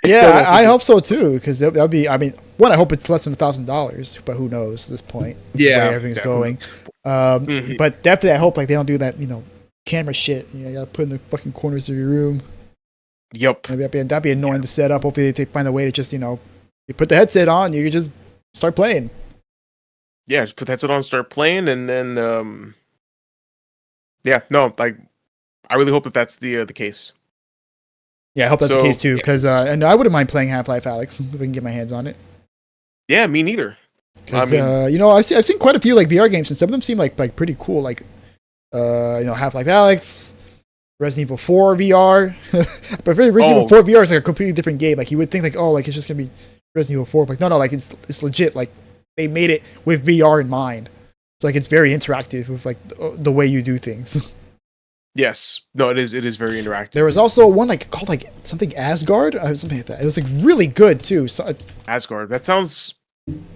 Yeah, I hope so too, because that'll be. I mean, one, I hope it's less than $1,000, but who knows at this point? Yeah, the way everything's going. But definitely, I hope like they don't do that. Camera shit. You gotta put in the fucking corners of your room. Yep. That'd be annoying to set up. Hopefully, they find a way to just you put the headset on, you can just start playing. Yeah, just put the headset on, start playing, and then yeah, no, like I really hope that that's the case. Yeah, I hope that's the case too, because and I wouldn't mind playing Half-Life, Alex, if I can get my hands on it. Yeah, me neither. Because I've seen quite a few like VR games, and some of them seem like pretty cool. Like Half-Life Alex, Resident Evil 4 VR. But Resident Evil 4 VR is like a completely different game. Like you would think like, oh, like it's just gonna be Resident Evil 4. But no, like it's legit. Like they made it with VR in mind. So like it's very interactive with like the way you do things. Yes. No, it is very interactive. There was also one like called like something Asgard, something like that. It was like really good too. So, Asgard. That sounds.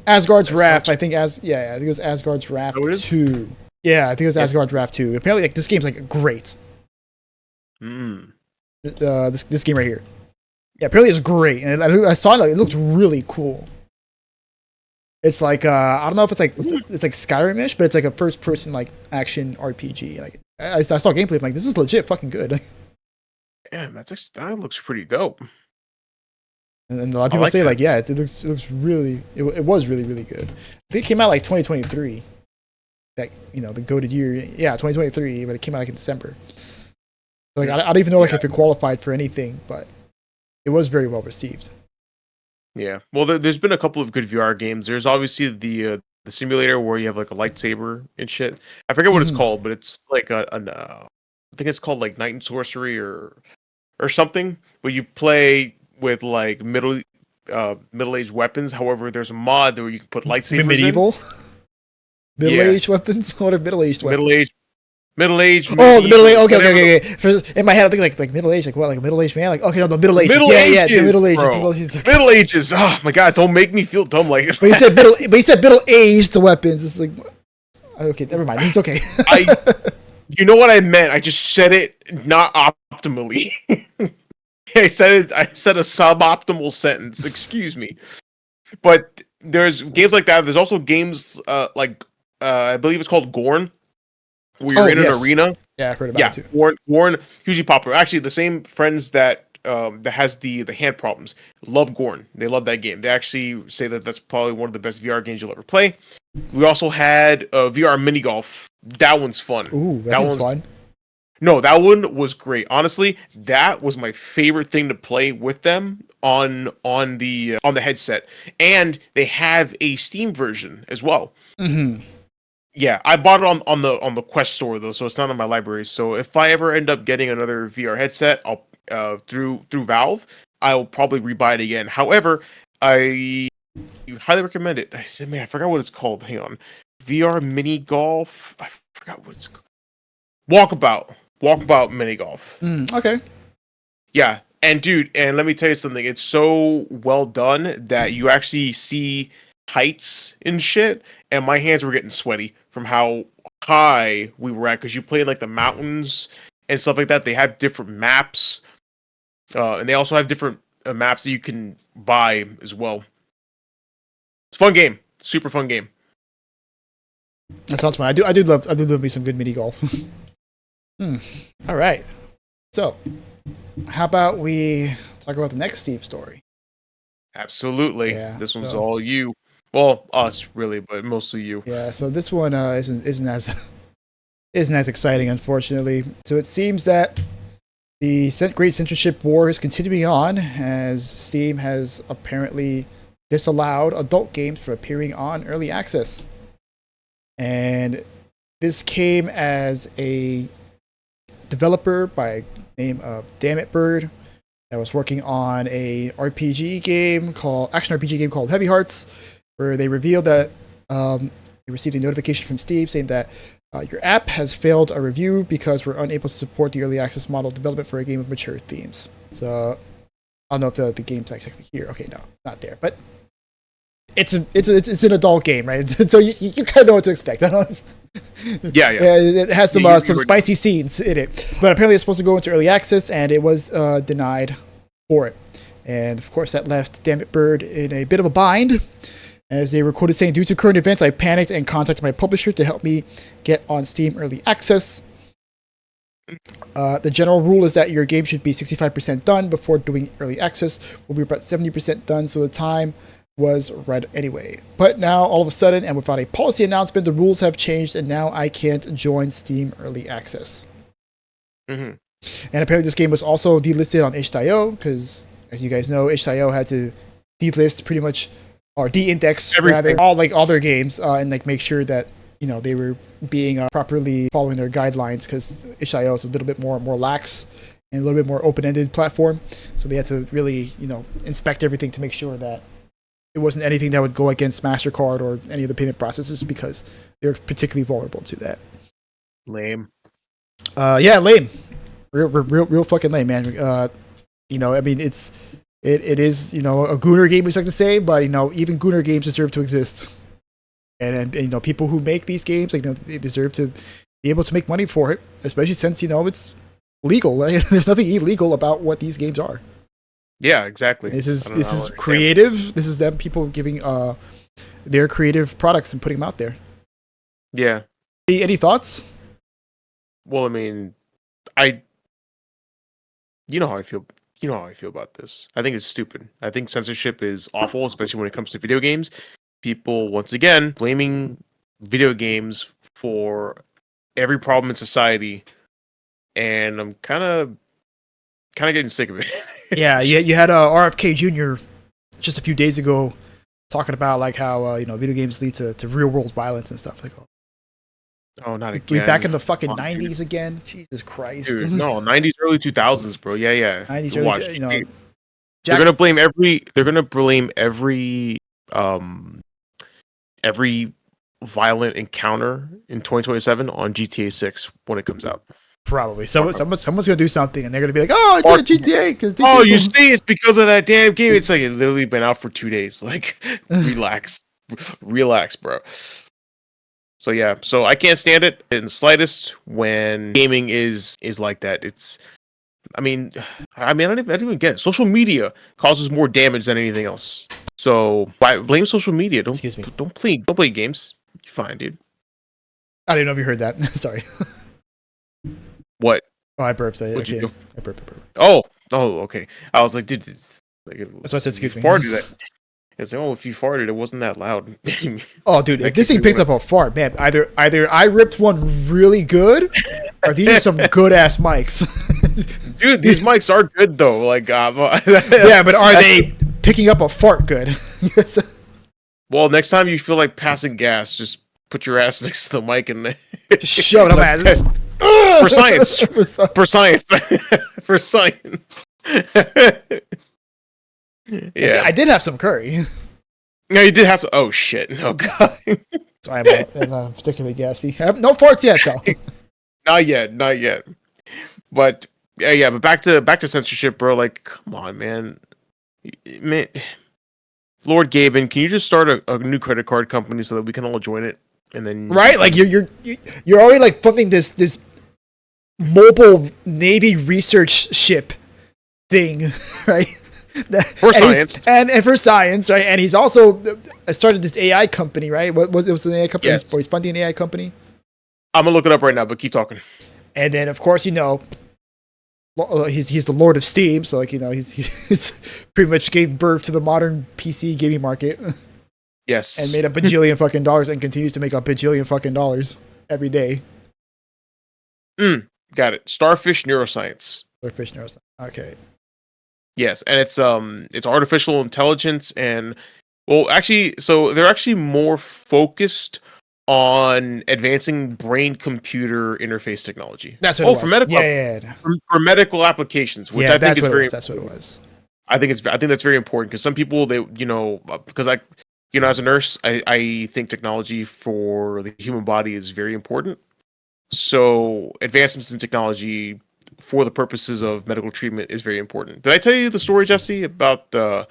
Asgard's Wrath. I think I think it was Asgard's Wrath 2. Yeah, I think it was Asgard's Wrath 2. Apparently, like this game's like great. This game right here. Yeah, apparently it's great, and I saw it. Like, it looks really cool. It's like I don't know if it's like Skyrim-ish, but it's like a first-person like action RPG. Like I saw gameplay. I'm like, this is legit fucking good. Damn, that looks pretty dope. And a lot of people say that. Like, yeah, it looks really. It was really really good. I think it came out like 2023. That the goated year. Yeah, 2023, but it came out like in December. Like I don't even know like if it qualified for anything, but it was very well received. Yeah, well, there's been a couple of good VR games. There's obviously the simulator where you have like a lightsaber and shit. I forget what it's called, but it's like I think it's called like Knight and Sorcery or something. Where you play with like middle-aged weapons. However, there's a mod where you can put lightsabers. Medieval. Middle-aged weapons. What are middle-aged weapons? Middle-aged. Oh, the middle-aged. Okay. In my head, I think like middle-aged, like what, like a middle-aged man? Like okay, no, the middle-aged. Yeah, the middle-aged. Middle ages. Oh my god, don't make me feel dumb like. But you said middle-aged weapons. It's like okay, never mind. It's okay. You know what I meant? I just said it not optimally. I said a suboptimal sentence. Excuse me. But there's games like that. There's also games like I believe it's called Gorn. Where you're in an arena. Yeah, I've heard about it too. Gorn, hugely popular. Actually, the same friends that has the hand problems love Gorn. They love that game. They actually say that that's probably one of the best VR games you'll ever play. We also had VR mini golf. That one's fun. Ooh, that one's fun. No, that one was great. Honestly, that was my favorite thing to play with them on the headset. And they have a Steam version as well. Mm-hmm. Yeah, I bought it on the Quest store though, so it's not in my library. So if I ever end up getting another VR headset, I'll through Valve, I'll probably rebuy it again. However, I highly recommend it. I said, man, I forgot what it's called. Hang on, VR mini golf. I forgot what it's called. Walkabout mini golf. Okay. Yeah, and dude, and let me tell you something. It's so well done that you actually see heights and shit, and my hands were getting sweaty from how high we were at because you play in like the mountains and stuff like that. They have different maps, and they also have different maps that you can buy as well. It's a fun game, super fun game. That sounds fun. I do love me some good mini golf. All right. So, how about we talk about the next Steam story? Absolutely. Yeah, This one's so- all you. Well, us really, but mostly you. Yeah. So this one isn't as isn't as exciting, unfortunately. So it seems that the great censorship war is continuing on as Steam has apparently disallowed adult games from appearing on early access. And this came as a developer by name of Dammit Bird that was working on a RPG game action RPG game called Heavy Hearts, where they revealed that they received a notification from Steam saying that your app has failed a review because we're unable to support the early access model development for a game of mature themes. So I don't know if the game's actually here. Okay, no, not there, but it's an adult game, right? So you kind of know what to expect. Yeah. It has some spicy scenes in it, but apparently it's supposed to go into early access, and it was denied for it. And of course, that left Dammit Bird in a bit of a bind, as they were quoted saying, "Due to current events, I panicked and contacted my publisher to help me get on Steam early access. The general rule is that your game should be 65% done before doing early access. We'll be about 70% done, so the time was right anyway. But now, all of a sudden, and without a policy announcement, the rules have changed, and now I can't join Steam early access." Mm-hmm. And apparently, this game was also delisted on itch.io because, as you guys know, itch.io had to delist pretty much, or de-index rather, all their games, and like make sure that they were being properly following their guidelines, because itch.io is a little bit more lax and a little bit more open-ended platform. So they had to really inspect everything to make sure that it wasn't anything that would go against MasterCard or any of the payment processors, because they're particularly vulnerable to that. Lame. Yeah, lame. Real fucking lame, man. I mean, it is a Gooner game, we like to say, but even Gooner games deserve to exist. And people who make these games, they deserve to be able to make money for it, especially since it's legal. Right? There's nothing illegal about what these games are. Yeah, exactly. This is creative. This is them people giving their creative products and putting them out there. Yeah. Any thoughts? Well, I mean, you know how I feel. You know how I feel about this. I think it's stupid. I think censorship is awful, especially when it comes to video games. People, once again, blaming video games for every problem in society, and I'm kind of getting sick of it. Yeah, you had RFK Jr. just a few days ago talking about like how video games lead to real world violence and stuff. Like, oh, not again. We back in the fucking 90s again. Jesus Christ. Dude, no, 90s, early 2000s, bro. Yeah. 90s, early, they're gonna blame every violent encounter in 2027 on GTA 6 when it comes out. Probably. Someone's gonna do something, and they're gonna be like, "Oh, I did GTA." Oh, you see, it's because of that damn game. It's like it literally been out for 2 days. Like, relax, bro. So yeah, so I can't stand it in the slightest when gaming is like that. I mean, I don't even get it. Social media causes more damage than anything else. So blame social media. Don't play games. You're fine, dude. I didn't know if you heard that. Sorry. What? Oh, I burped. What'd you do? I burped. Oh, okay. I was like, dude, that's why I said excuse me. Farted it. It's like, if you farted, it wasn't that loud. Oh, dude, if this thing picks up a fart, man, either I ripped one really good, or these are some good ass mics. Dude, these mics are good though. Like, yeah, but are they picking up a fart good? Well, next time you feel like passing gas, just put your ass next to the mic and Just shove it up my let's ass. test for science. For science. For science. Yeah. I did have some curry. No, you did have to. Oh shit! Oh god. Sorry, I'm particularly gassy. I have no farts yet, though. Not yet. Not yet. But yeah. But back to censorship, bro. Like, come on, man. Lord Gaben, can you just start a new credit card company so that we can all join it? And then Right, like you're already like funding this mobile Navy research ship thing, right? For science. And for science, right? And he's also started this AI company, right? What was it? Was an AI company? Yes. Or he's funding an AI company. I'm gonna look it up right now, but keep talking. And then, of course, he's the Lord of Steam, so like he's pretty much gave birth to the modern PC gaming market. Yes. And made a bajillion fucking dollars and continues to make a bajillion fucking dollars every day. Got it. Starfish Neuroscience. Starfish Neuroscience. Okay. Yes, and it's artificial intelligence and actually, so they're actually more focused on advancing brain-computer interface technology. That's what it was. For medical, for medical applications, which I think is very. That's what it was. I think that's very important because some people because as a nurse, I think technology for the human body is very important. So advancements in technology for the purposes of medical treatment is very important. Did I tell you the story, Jesse, about the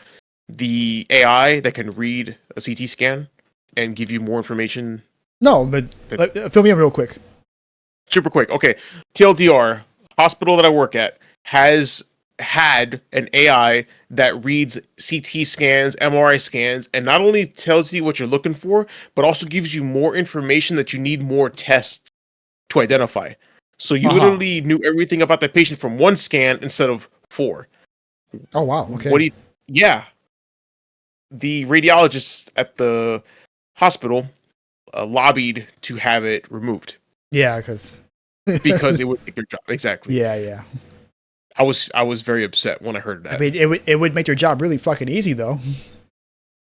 AI that can read a CT scan and give you more information? No, but fill me in real quick. Super quick. Okay. TLDR, hospital that I work at has had an AI that reads CT scans, MRI scans, and not only tells you what you're looking for, but also gives you more information that you need more tests to identify. So you literally knew everything about that patient from one scan instead of 4. Oh wow! Okay. Yeah. The radiologist at the hospital lobbied to have it removed. Yeah, because it would make their job exactly. Yeah. I was very upset when I heard that. I mean, it would make your job really fucking easy, though.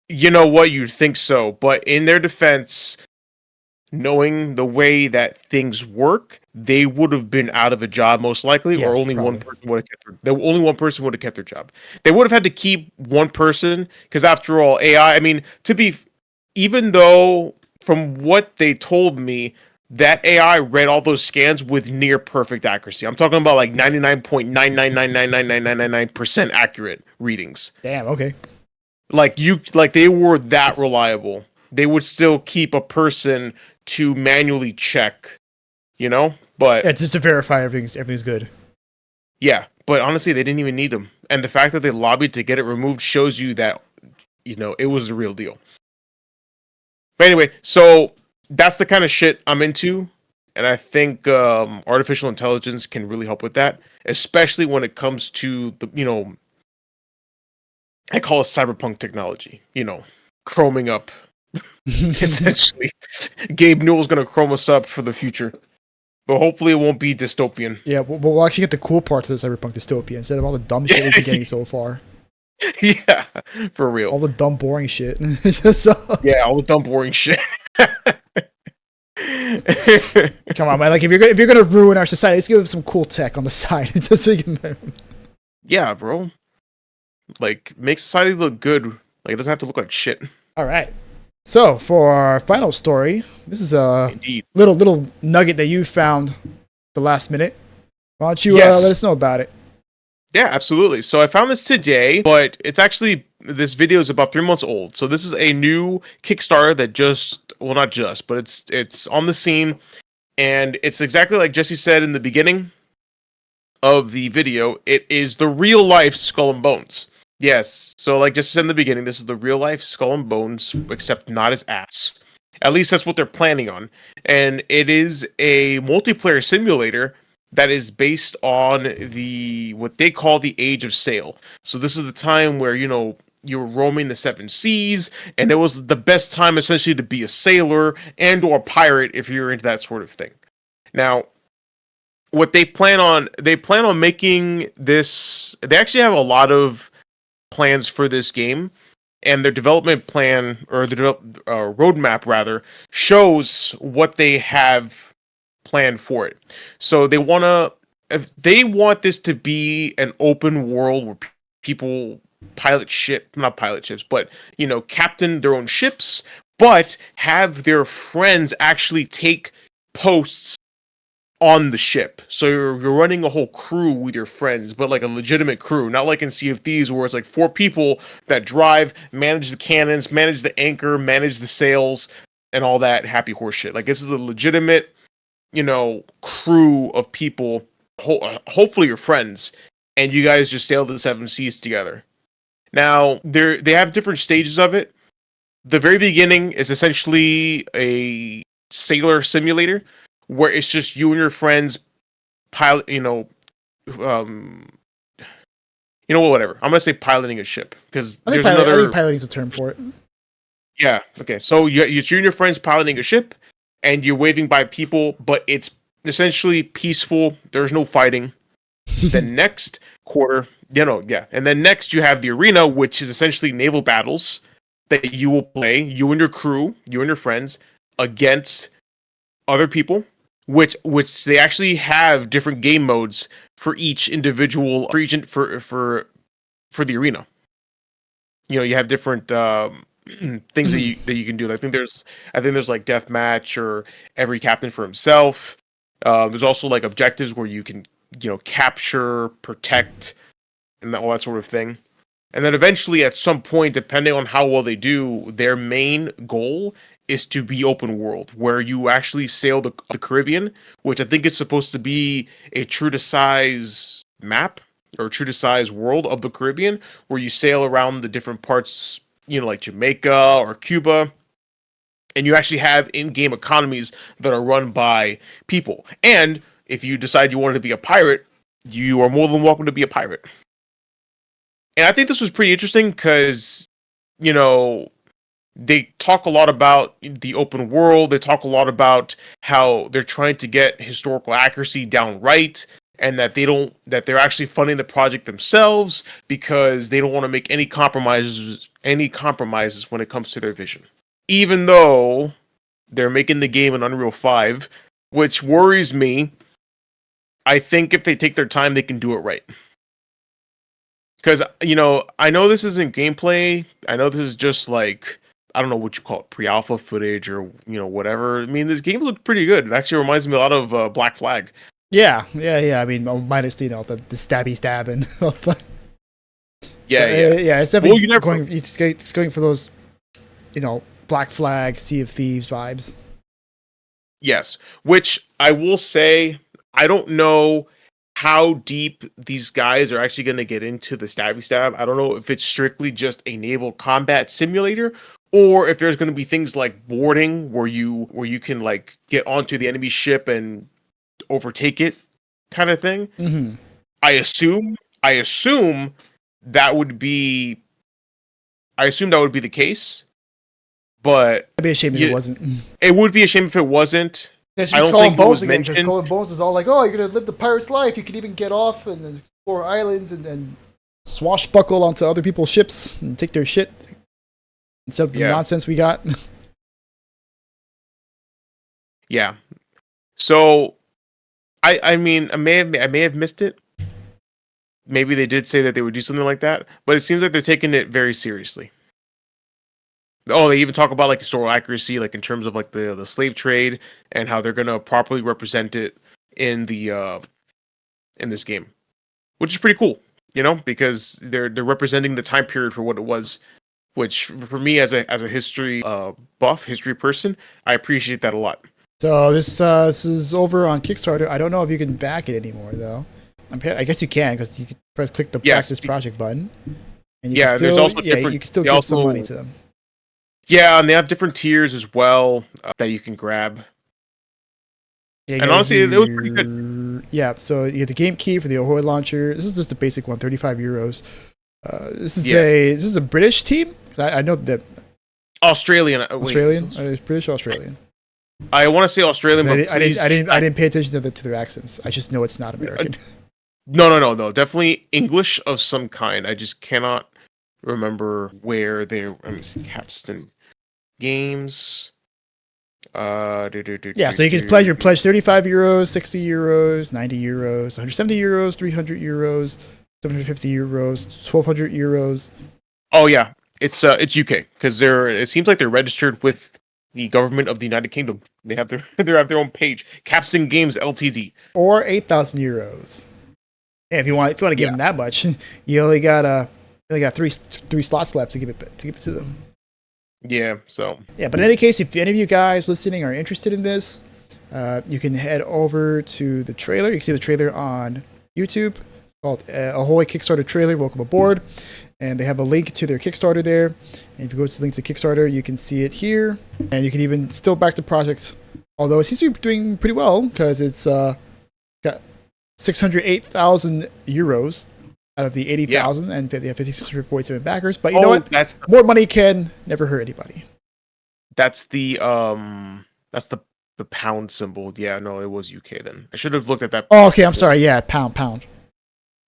You know what? You'd think so, but in their defense, knowing the way that things work, they would have been out of a job most likely, or only one person would have kept their job. They would have had to keep one person because, after all, AI. I mean, even though from what they told me, that AI read all those scans with near perfect accuracy. I'm talking about like 99.999999999% accurate readings. Damn. Okay. Like they were that reliable. They would still keep a person to manually check, but just to verify everything's good. Yeah, but honestly, they didn't even need them, and the fact that they lobbied to get it removed shows you that it was the real deal. But anyway, so that's the kind of shit I'm into, and I think artificial intelligence can really help with that, especially when it comes to the I call it cyberpunk technology. Chroming up. Essentially, Gabe Newell's gonna chrome us up for the future, but hopefully it won't be dystopian. Yeah, we'll actually get the cool parts of the cyberpunk dystopia instead of all the dumb shit we've been getting so far. Yeah, for real. All the dumb, boring shit. Yeah, all the dumb, boring shit. Come on, man! Like if you're gonna ruin our society, let's give it some cool tech on the side, just so you can. Yeah, bro. Like make society look good. Like it doesn't have to look like shit. All right. So for our final story, this is a Indeed. little nugget that you found the last minute. Why don't you let us know about it? Yeah, absolutely. So I found this today, but this video is about 3 months old. So this is a new Kickstarter that not just, but it's on the scene, and it's exactly like Jesse said in the beginning of the video. It is the real life Skull and Bones. Yes. So like Jesse said in the beginning, this is the real life Skull and Bones, except not his ass. At least that's what they're planning on. And it is a multiplayer simulator that is based on what they call the Age of Sail. So this is the time where, you're roaming the 7 seas, and it was the best time essentially to be a sailor and or a pirate if you're into that sort of thing. Now, what they plan on making this, they actually have a lot of plans for this game. and their development plan, or the roadmap rather, shows what they have planned for it. So if they want this to be an open world where people not pilot ships, but captain their own ships, but have their friends actually take posts on the ship. So you're running a whole crew with your friends, but like a legitimate crew, not like in Sea of Thieves where it's like 4 people that drive, manage the cannons, manage the anchor, manage the sails, and all that happy horse shit. Like, this is a legitimate, crew of people, hopefully your friends, and you guys just sail the 7 seas together. Now, they have different stages of it. The very beginning is essentially a sailor simulator where it's just you and your friends pilot, whatever. I'm gonna say piloting a ship because I think piloting is a term for it. Yeah. Okay. So you and your friends piloting a ship, and you're waving by people, but it's essentially peaceful. There's no fighting. The next quarter, and then next you have the arena, which is essentially naval battles that you will play, you and your crew, you and your friends, against other people, which they actually have different game modes for each individual region for the arena. You have different things that you can do. I think there's like deathmatch or every captain for himself. There's also like objectives where you can capture, protect, and all that sort of thing. And then eventually, at some point, depending on how well they do, their main goal is to be open world, where you actually sail the Caribbean, which I think is supposed to be a true to size map or true to size world of the Caribbean, where you sail around the different parts, like Jamaica or Cuba, and you actually have in-game economies that are run by people. And if you decide you wanted to be a pirate, you are more than welcome to be a pirate. And I think this was pretty interesting because, they talk a lot about the open world. They talk a lot about how they're trying to get historical accuracy down right, and that they're actually funding the project themselves because they don't want to make any compromises when it comes to their vision. Even though they're making the game in Unreal 5, which worries me. I think if they take their time, they can do it right. Because, I know this isn't gameplay. I know this is just like, I don't know what you call it, pre-alpha footage or, whatever. I mean, this game looked pretty good. It actually reminds me a lot of Black Flag. Yeah. I mean, minus, the stabby stab and all that. Yeah. It's definitely it's going for those, Black Flag, Sea of Thieves vibes. Yes. Which I will say, I don't know how deep these guys are actually going to get into the stabby stab. I don't know if it's strictly just a naval combat simulator, or if there's going to be things like boarding where you can like get onto the enemy ship and overtake it, kind of thing. Mm-hmm. I assume that would be the case, but I'd be ashamed if it wasn't. It would be a shame if it wasn't. Yeah, just Skull and Bones again. Because Skull and Bones was all like, "Oh, you're gonna live the pirate's life. You can even get off and explore islands and swashbuckle onto other people's ships and take their shit." Instead of the nonsense we got. Yeah. So, I mean, I may have missed it. Maybe they did say that they would do something like that, but it seems like they're taking it very seriously. Oh, they even talk about like historical accuracy, like in terms of like the slave trade and how they're gonna properly represent it in the in this game, which is pretty cool, because they're representing the time period for what it was, which for me as a history history person, I appreciate that a lot. So this is over on Kickstarter. I don't know if you can back it anymore though. I guess you can because you can click the practice project button. And you can still, there's also different. You can still give some money to them. Yeah, and they have different tiers as well that you can grab. Yeah, and honestly, it was pretty good. Yeah, so you get the game key for the Ahoy launcher. This is just the basic one, 35 euros. This is a British team. I know that Australian. It's British or Australian. I want to say Australian, but I didn't pay attention to their accents. I just know it's not American. No. Definitely English of some kind. I just cannot remember where they. Let me see, Capstan Games. Yeah, so you can pledge 35 euros, 60 euros, 90 euros, 170 euros, 300 euros, 750 euros, 1200 euros. Oh yeah, it's UK because they're. It seems like they're registered with the government of the United Kingdom. They have their they have their own page, Capstan Games Ltd. Or 8,000 euros. Yeah, if you want to give them that much, you only got three slots left to give it to them. Yeah, so yeah, but in any case, if any of you guys listening are interested in this, you can head over to the trailer. You can see the trailer on YouTube. It's called Ahoy Kickstarter Trailer. Welcome aboard. And they have a link to their Kickstarter there. And if you go to the link to Kickstarter, you can see it here. And you can even still back the project, although it seems to be doing pretty well because it's got 608,000 euros out of the 80,000 and 5,647 backers. But you know what? More money can never hurt anybody. That's the pound symbol. Yeah, no, it was UK then. I should have looked at that. Oh, okay. I'm sorry. Yeah, pound.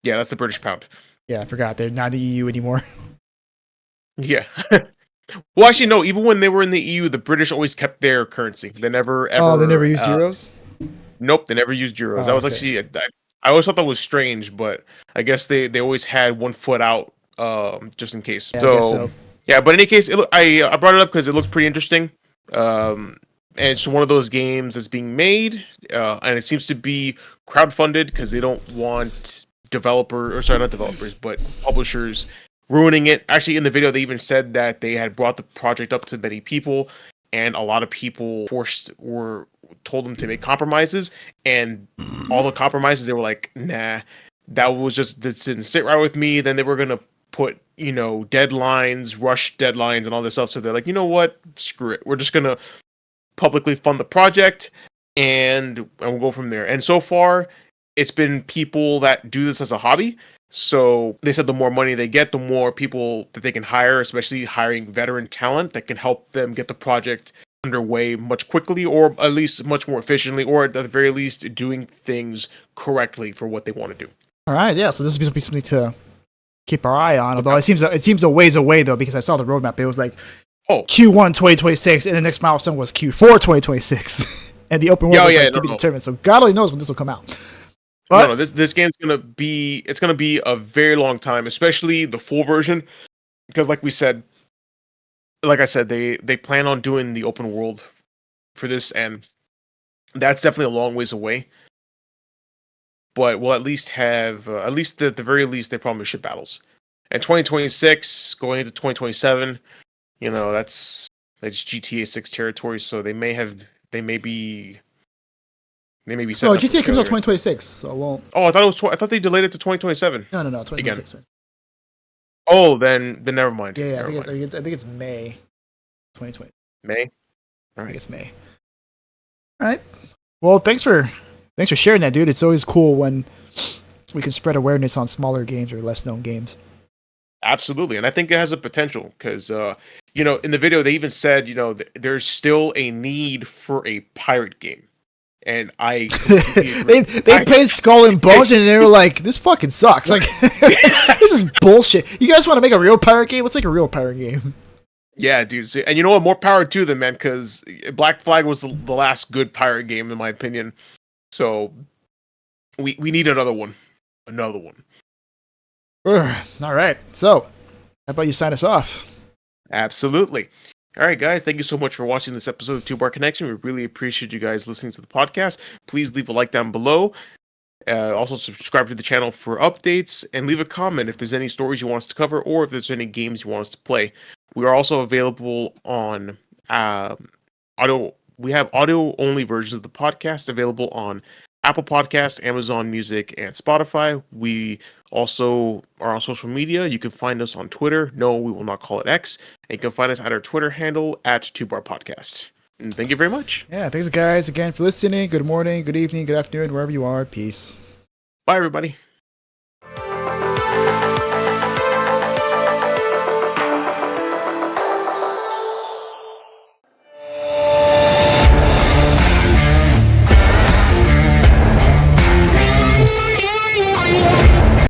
Yeah, that's the British pound. Yeah, I forgot. They're not the EU anymore. Yeah. Well, actually, no. Even when they were in the EU, the British always kept their currency. They never ever. Oh, they never used euros? Nope, they never used euros. That was actually. I always thought that was strange, but I guess they always had one foot out, just in case. Yeah, so yeah, but in any case, I brought it up because it looks pretty interesting. And it's one of those games that's being made, and it seems to be crowdfunded because they don't want not developers, but publishers ruining it. Actually, in the video, they even said that they had brought the project up to many people, and a lot of people told them to make compromises, and all the compromises they were like, nah, this didn't sit right with me. Then they were gonna put deadlines, rush deadlines, and all this stuff. So they're like, you know what, screw it. We're just gonna publicly fund the project, and we'll go from there. And so far, it's been people that do this as a hobby. So they said the more money they get, the more people that they can hire, especially hiring veteran talent that can help them get the project underway much quickly, or at least much more efficiently, or at the very least doing things correctly for what they want to do. All right, yeah. So this will be something to keep our eye on. Although it seems a ways away though, because I saw the roadmap. It was like Q1 2026, and the next milestone was Q4 2026, and the open world was to be determined. So God only knows when this will come out. But, no, this game's gonna be a very long time, especially the full version, because like I said, they plan on doing the open world for this, and that's definitely a long ways away. But we'll at least have, at the very least, they promise ship battles. And 2026 going into 2027, that's GTA 6 territory. So they may be. No, GTA comes out 2026, so it won't. Oh, I thought they delayed it to 2027. No, 2026. Again. Oh, then never mind. Yeah, I think it's May 2020. May? All right. I think it's May. All right. Well, thanks for sharing that, dude. It's always cool when we can spread awareness on smaller games or less known games. Absolutely, and I think it has a potential because in the video they even said there's still a need for a pirate game. And I completely agree. they played Skull and Bones and they were like, this fucking sucks. Like, this is bullshit. You guys want to make a real pirate game? Let's make a real pirate game. Yeah, dude. See, and you know what? More power to them, man, because Black Flag was the last good pirate game, in my opinion. So, we need another one. Another one. All right. So, how about you sign us off? Absolutely. All right, guys, thank you so much for watching this episode of Two Bar Connection. We really appreciate you guys listening to the podcast. Please leave a like down below. Also, subscribe to the channel for updates and leave a comment if there's any stories you want us to cover or if there's any games you want us to play. We are also available on audio. We have audio-only versions of the podcast available on Apple Podcasts, Amazon Music, and Spotify. We also are on social media. You can find us on Twitter. No, we will not call it X. And you can find us at our Twitter handle at 2Bar Podcast. And thank you very much. Yeah, thanks guys again for listening. Good morning, good evening, good afternoon, wherever you are. Peace. Bye, everybody.